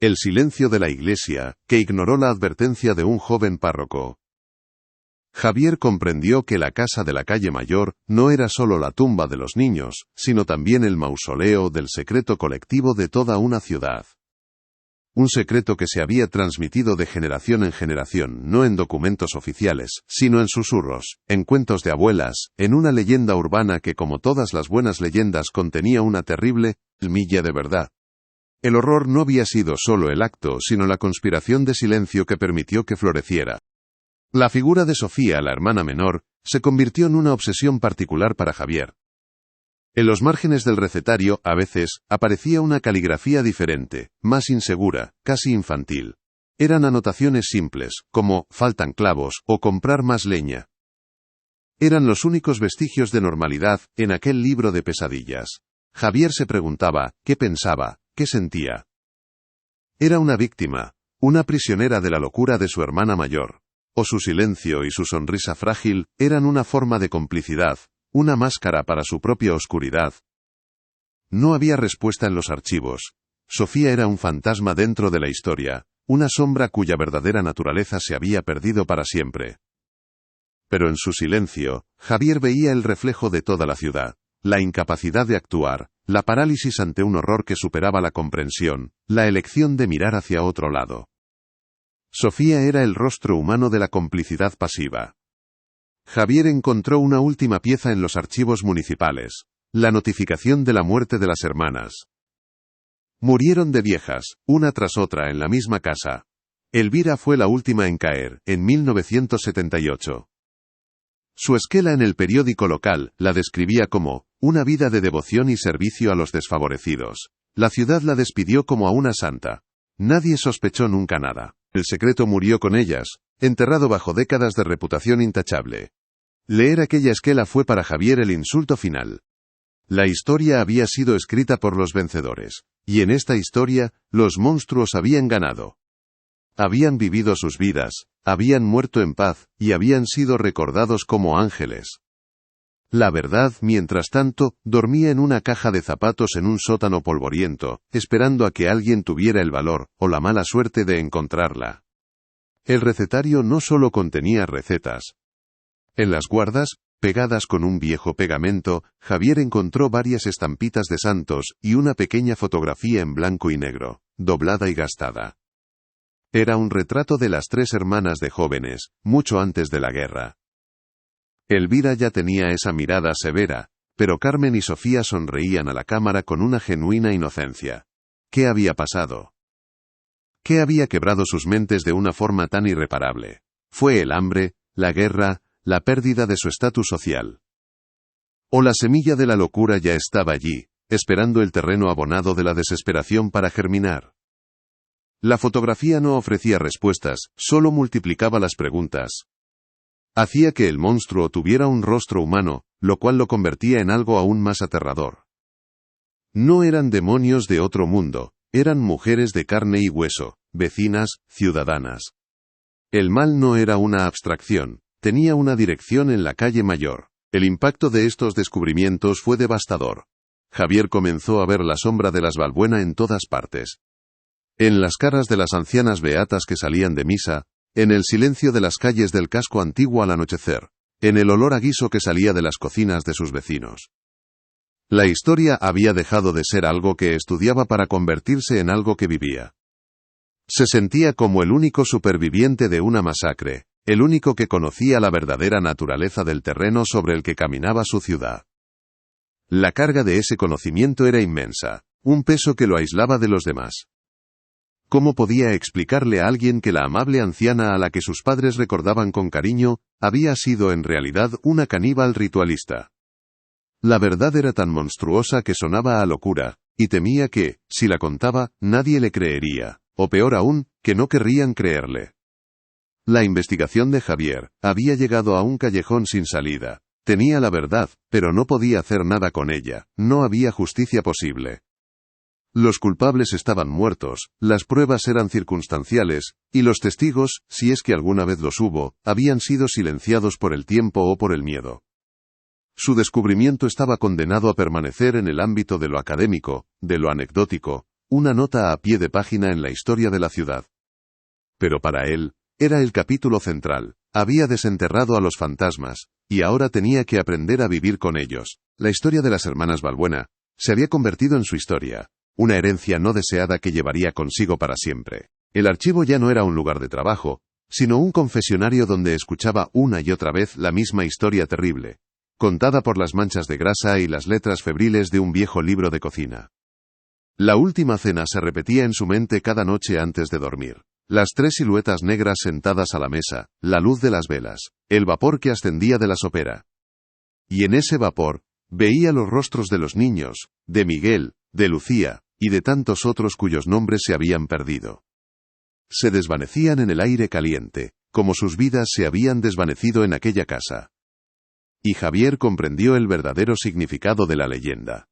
El silencio de la Iglesia, que ignoró la advertencia de un joven párroco. Javier comprendió que la casa de la calle Mayor no era solo la tumba de los niños, sino también el mausoleo del secreto colectivo de toda una ciudad. Un secreto que se había transmitido de generación en generación, no en documentos oficiales, sino en susurros, en cuentos de abuelas, en una leyenda urbana que, como todas las buenas leyendas, contenía una terrible semilla de verdad. El horror no había sido solo el acto, sino la conspiración de silencio que permitió que floreciera. La figura de Sofía, la hermana menor, se convirtió en una obsesión particular para Javier. En los márgenes del recetario, a veces, aparecía una caligrafía diferente, más insegura, casi infantil. Eran anotaciones simples, como «faltan clavos» o «comprar más leña». Eran los únicos vestigios de normalidad en aquel libro de pesadillas. Javier se preguntaba, ¿qué pensaba, qué sentía? Era una víctima, una prisionera de la locura de su hermana mayor. O su silencio y su sonrisa frágil eran una forma de complicidad, una máscara para su propia oscuridad. No había respuesta en los archivos. Sofía era un fantasma dentro de la historia, una sombra cuya verdadera naturaleza se había perdido para siempre. Pero en su silencio, Javier veía el reflejo de toda la ciudad, la incapacidad de actuar, la parálisis ante un horror que superaba la comprensión, la elección de mirar hacia otro lado. Sofía era el rostro humano de la complicidad pasiva. Javier encontró una última pieza en los archivos municipales: la notificación de la muerte de las hermanas. Murieron de viejas, una tras otra en la misma casa. Elvira fue la última en caer, en 1978. Su esquela en el periódico local la describía como una vida de devoción y servicio a los desfavorecidos. La ciudad la despidió como a una santa. Nadie sospechó nunca nada. El secreto murió con ellas, enterrado bajo décadas de reputación intachable. Leer aquella esquela fue para Javier el insulto final. La historia había sido escrita por los vencedores, y en esta historia, los monstruos habían ganado. Habían vivido sus vidas, habían muerto en paz, y habían sido recordados como ángeles. La verdad, mientras tanto, dormía en una caja de zapatos en un sótano polvoriento, esperando a que alguien tuviera el valor, o la mala suerte de encontrarla. El recetario no solo contenía recetas. En las guardas, pegadas con un viejo pegamento, Javier encontró varias estampitas de santos, y una pequeña fotografía en blanco y negro, doblada y gastada. Era un retrato de las 3 hermanas de jóvenes, mucho antes de la guerra. Elvira ya tenía esa mirada severa, pero Carmen y Sofía sonreían a la cámara con una genuina inocencia. ¿Qué había pasado? ¿Qué había quebrado sus mentes de una forma tan irreparable? ¿Fue el hambre, la guerra, la pérdida de su estatus social? ¿O la semilla de la locura ya estaba allí, esperando el terreno abonado de la desesperación para germinar? La fotografía no ofrecía respuestas, solo multiplicaba las preguntas. Hacía que el monstruo tuviera un rostro humano, lo cual lo convertía en algo aún más aterrador. No eran demonios de otro mundo, eran mujeres de carne y hueso, vecinas, ciudadanas. El mal no era una abstracción, tenía una dirección en la calle Mayor. El impacto de estos descubrimientos fue devastador. Javier comenzó a ver la sombra de las Balbuena en todas partes. En las caras de las ancianas beatas que salían de misa, en el silencio de las calles del casco antiguo al anochecer, en el olor a guiso que salía de las cocinas de sus vecinos. La historia había dejado de ser algo que estudiaba para convertirse en algo que vivía. Se sentía como el único superviviente de una masacre, el único que conocía la verdadera naturaleza del terreno sobre el que caminaba su ciudad. La carga de ese conocimiento era inmensa, un peso que lo aislaba de los demás. ¿Cómo podía explicarle a alguien que la amable anciana a la que sus padres recordaban con cariño, había sido en realidad una caníbal ritualista? La verdad era tan monstruosa que sonaba a locura, y temía que, si la contaba, nadie le creería, o peor aún, que no querrían creerle. La investigación de Javier había llegado a un callejón sin salida. Tenía la verdad, pero no podía hacer nada con ella, no había justicia posible. Los culpables estaban muertos, las pruebas eran circunstanciales, y los testigos, si es que alguna vez los hubo, habían sido silenciados por el tiempo o por el miedo. Su descubrimiento estaba condenado a permanecer en el ámbito de lo académico, de lo anecdótico, una nota a pie de página en la historia de la ciudad. Pero para él, era el capítulo central, había desenterrado a los fantasmas, y ahora tenía que aprender a vivir con ellos. La historia de las hermanas Balbuena se había convertido en su historia. Una herencia no deseada que llevaría consigo para siempre. El archivo ya no era un lugar de trabajo, sino un confesionario donde escuchaba una y otra vez la misma historia terrible, contada por las manchas de grasa y las letras febriles de un viejo libro de cocina. La última cena se repetía en su mente cada noche antes de dormir. Las 3 siluetas negras sentadas a la mesa, la luz de las velas, el vapor que ascendía de la sopera. Y en ese vapor, veía los rostros de los niños, de Miguel, de Lucía, y de tantos otros cuyos nombres se habían perdido. Se desvanecían en el aire caliente, como sus vidas se habían desvanecido en aquella casa. Y Javier comprendió el verdadero significado de la leyenda.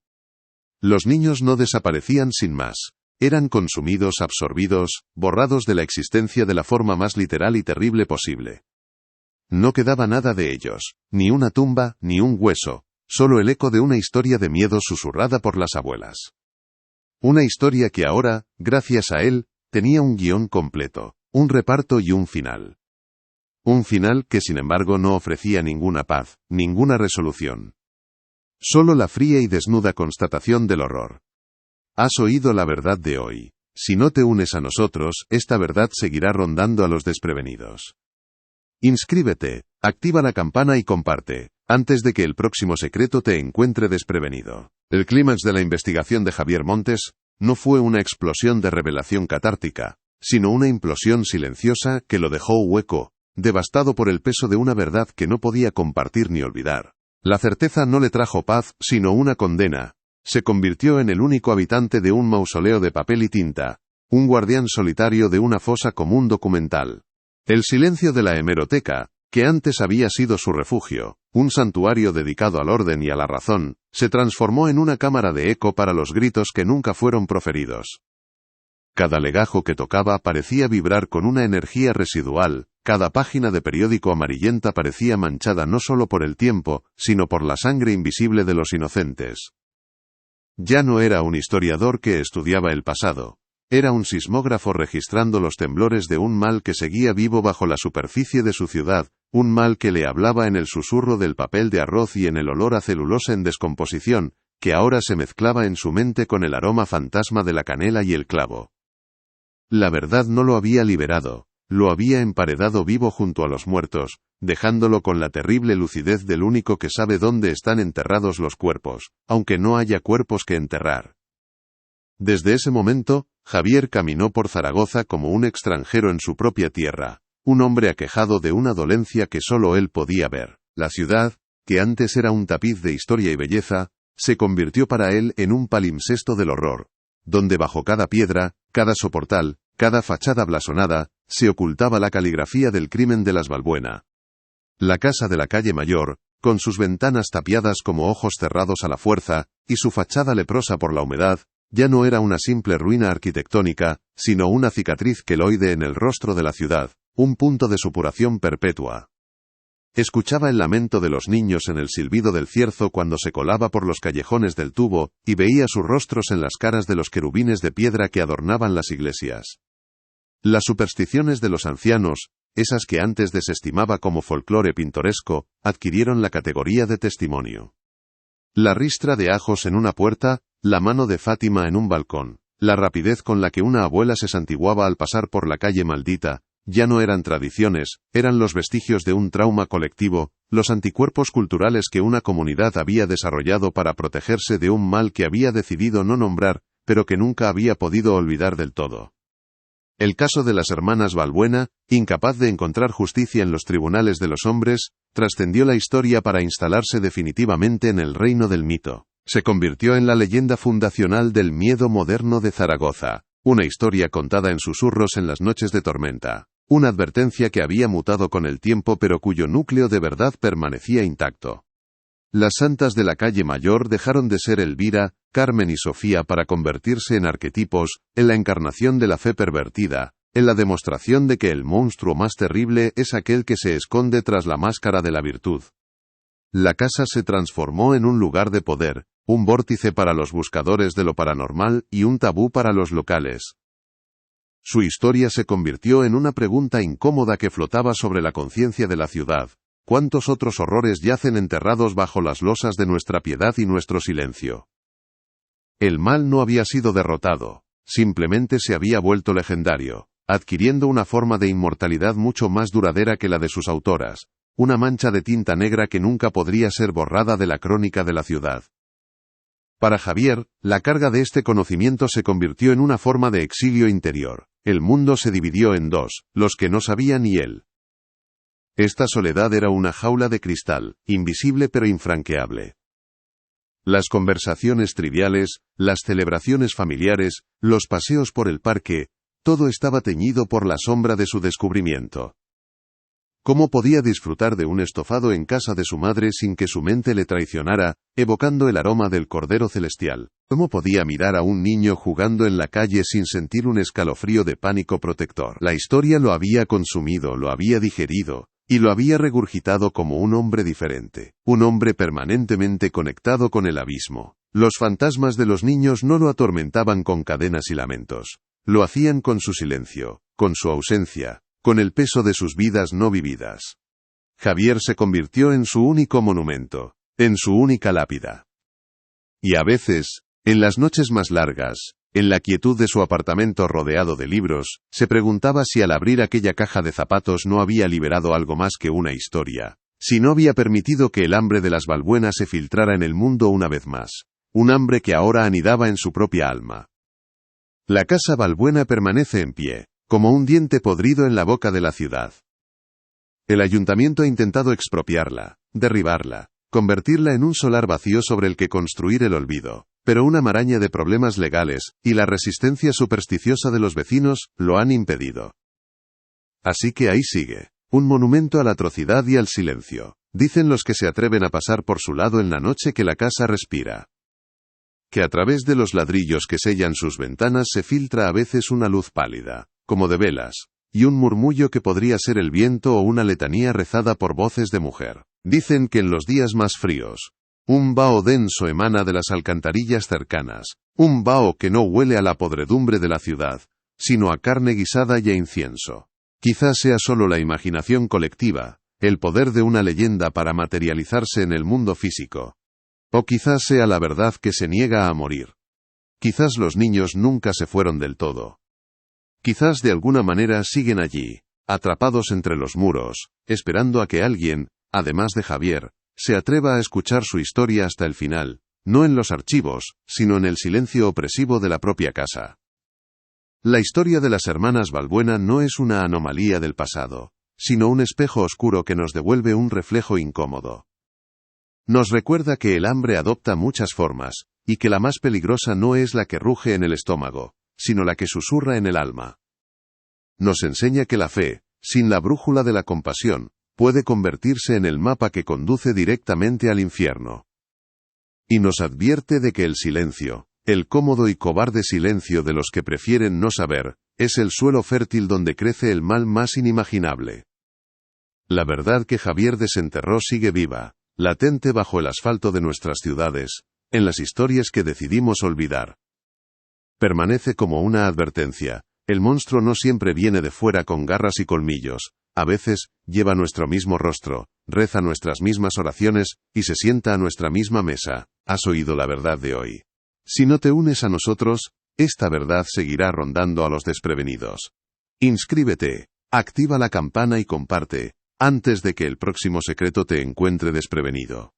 Los niños no desaparecían sin más, eran consumidos, absorbidos, borrados de la existencia de la forma más literal y terrible posible. No quedaba nada de ellos, ni una tumba, ni un hueso, solo el eco de una historia de miedo susurrada por las abuelas. Una historia que ahora, gracias a él, tenía un guión completo, un reparto y un final. Un final que sin embargo no ofrecía ninguna paz, ninguna resolución. Solo la fría y desnuda constatación del horror. Has oído la verdad de hoy. Si no te unes a nosotros, esta verdad seguirá rondando a los desprevenidos. Inscríbete, Activa la campana y comparte, antes de que el próximo secreto te encuentre desprevenido. El clímax de la investigación de Javier Montes no fue una explosión de revelación catártica, sino una implosión silenciosa que lo dejó hueco, devastado por el peso de una verdad que no podía compartir ni olvidar. La certeza no le trajo paz, sino una condena. Se convirtió en el único habitante de un mausoleo de papel y tinta, un guardián solitario de una fosa común documental. El silencio de la hemeroteca, que antes había sido su refugio, un santuario dedicado al orden y a la razón, se transformó en una cámara de eco para los gritos que nunca fueron proferidos. Cada legajo que tocaba parecía vibrar con una energía residual, cada página de periódico amarillenta parecía manchada no solo por el tiempo, sino por la sangre invisible de los inocentes. Ya no era un historiador que estudiaba el pasado. Era un sismógrafo registrando los temblores de un mal que seguía vivo bajo la superficie de su ciudad, un mal que le hablaba en el susurro del papel de arroz y en el olor a celulosa en descomposición, que ahora se mezclaba en su mente con el aroma fantasma de la canela y el clavo. La verdad no lo había liberado, lo había emparedado vivo junto a los muertos, dejándolo con la terrible lucidez del único que sabe dónde están enterrados los cuerpos, aunque no haya cuerpos que enterrar. Desde ese momento, Javier caminó por Zaragoza como un extranjero en su propia tierra, un hombre aquejado de una dolencia que solo él podía ver. La ciudad, que antes era un tapiz de historia y belleza, se convirtió para él en un palimpsesto del horror, donde bajo cada piedra, cada soportal, cada fachada blasonada, se ocultaba la caligrafía del crimen de las Balbuena. La casa de la calle Mayor, con sus ventanas tapiadas como ojos cerrados a la fuerza, y su fachada leprosa por la humedad, ya no era una simple ruina arquitectónica, sino una cicatriz queloide en el rostro de la ciudad, un punto de supuración perpetua. Escuchaba el lamento de los niños en el silbido del cierzo cuando se colaba por los callejones del tubo, y veía sus rostros en las caras de los querubines de piedra que adornaban las iglesias. Las supersticiones de los ancianos, esas que antes desestimaba como folclore pintoresco, adquirieron la categoría de testimonio. La ristra de ajos en una puerta, la mano de Fátima en un balcón, la rapidez con la que una abuela se santiguaba al pasar por la calle maldita, ya no eran tradiciones, eran los vestigios de un trauma colectivo, los anticuerpos culturales que una comunidad había desarrollado para protegerse de un mal que había decidido no nombrar, pero que nunca había podido olvidar del todo. El caso de las hermanas Balbuena, incapaz de encontrar justicia en los tribunales de los hombres, trascendió la historia para instalarse definitivamente en el reino del mito. Se convirtió en la leyenda fundacional del miedo moderno de Zaragoza, una historia contada en susurros en las noches de tormenta, una advertencia que había mutado con el tiempo pero cuyo núcleo de verdad permanecía intacto. Las santas de la calle Mayor dejaron de ser Elvira, Carmen y Sofía para convertirse en arquetipos, en la encarnación de la fe pervertida, en la demostración de que el monstruo más terrible es aquel que se esconde tras la máscara de la virtud. La casa se transformó en un lugar de poder, un vórtice para los buscadores de lo paranormal y un tabú para los locales. Su historia se convirtió en una pregunta incómoda que flotaba sobre la conciencia de la ciudad. ¿Cuántos otros horrores yacen enterrados bajo las losas de nuestra piedad y nuestro silencio? El mal no había sido derrotado, simplemente se había vuelto legendario, adquiriendo una forma de inmortalidad mucho más duradera que la de sus autoras, una mancha de tinta negra que nunca podría ser borrada de la crónica de la ciudad. Para Javier, la carga de este conocimiento se convirtió en una forma de exilio interior. El mundo se dividió en dos, los que no sabían y él. Esta soledad era una jaula de cristal, invisible pero infranqueable. Las conversaciones triviales, las celebraciones familiares, los paseos por el parque, todo estaba teñido por la sombra de su descubrimiento. ¿Cómo podía disfrutar de un estofado en casa de su madre sin que su mente le traicionara, evocando el aroma del Cordero Celestial? ¿Cómo podía mirar a un niño jugando en la calle sin sentir un escalofrío de pánico protector? La historia lo había consumido, lo había digerido, y lo había regurgitado como un hombre diferente, un hombre permanentemente conectado con el abismo. Los fantasmas de los niños no lo atormentaban con cadenas y lamentos. Lo hacían con su silencio, con su ausencia, con el peso de sus vidas no vividas. Javier se convirtió en su único monumento, en su única lápida. Y a veces, en las noches más largas, En la quietud de su apartamento rodeado de libros, se preguntaba si al abrir aquella caja de zapatos no había liberado algo más que una historia, si no había permitido que el hambre de las Balbuena se filtrara en el mundo una vez más, un hambre que ahora anidaba en su propia alma. La casa Balbuena permanece en pie, como un diente podrido en la boca de la ciudad. El ayuntamiento ha intentado expropiarla, derribarla, convertirla en un solar vacío sobre el que construir el olvido, pero una maraña de problemas legales, y la resistencia supersticiosa de los vecinos, lo han impedido. Así que ahí sigue, un monumento a la atrocidad y al silencio, dicen los que se atreven a pasar por su lado en la noche que la casa respira. Que a través de los ladrillos que sellan sus ventanas se filtra a veces una luz pálida, como de velas, y un murmullo que podría ser el viento o una letanía rezada por voces de mujer. Dicen que en los días más fríos, un vaho denso emana de las alcantarillas cercanas, un vaho que no huele a la podredumbre de la ciudad, sino a carne guisada y a incienso. Quizás sea solo la imaginación colectiva, el poder de una leyenda para materializarse en el mundo físico. O quizás sea la verdad que se niega a morir. Quizás los niños nunca se fueron del todo. Quizás de alguna manera siguen allí, atrapados entre los muros, esperando a que alguien, además de Javier, se atreva a escuchar su historia hasta el final, no en los archivos, sino en el silencio opresivo de la propia casa. La historia de las hermanas Balbuena no es una anomalía del pasado, sino un espejo oscuro que nos devuelve un reflejo incómodo. Nos recuerda que el hambre adopta muchas formas, y que la más peligrosa no es la que ruge en el estómago, sino la que susurra en el alma. Nos enseña que la fe, sin la brújula de la compasión, puede convertirse en el mapa que conduce directamente al infierno. Y nos advierte de que el silencio, el cómodo y cobarde silencio de los que prefieren no saber, es el suelo fértil donde crece el mal más inimaginable. La verdad que Javier desenterró sigue viva, latente bajo el asfalto de nuestras ciudades, en las historias que decidimos olvidar. Permanece como una advertencia, el monstruo no siempre viene de fuera con garras y colmillos, a veces, lleva nuestro mismo rostro, reza nuestras mismas oraciones, y se sienta a nuestra misma mesa. ¿Has oído la verdad de hoy? Si no te unes a nosotros, esta verdad seguirá rondando a los desprevenidos. Inscríbete, activa la campana y comparte, antes de que el próximo secreto te encuentre desprevenido.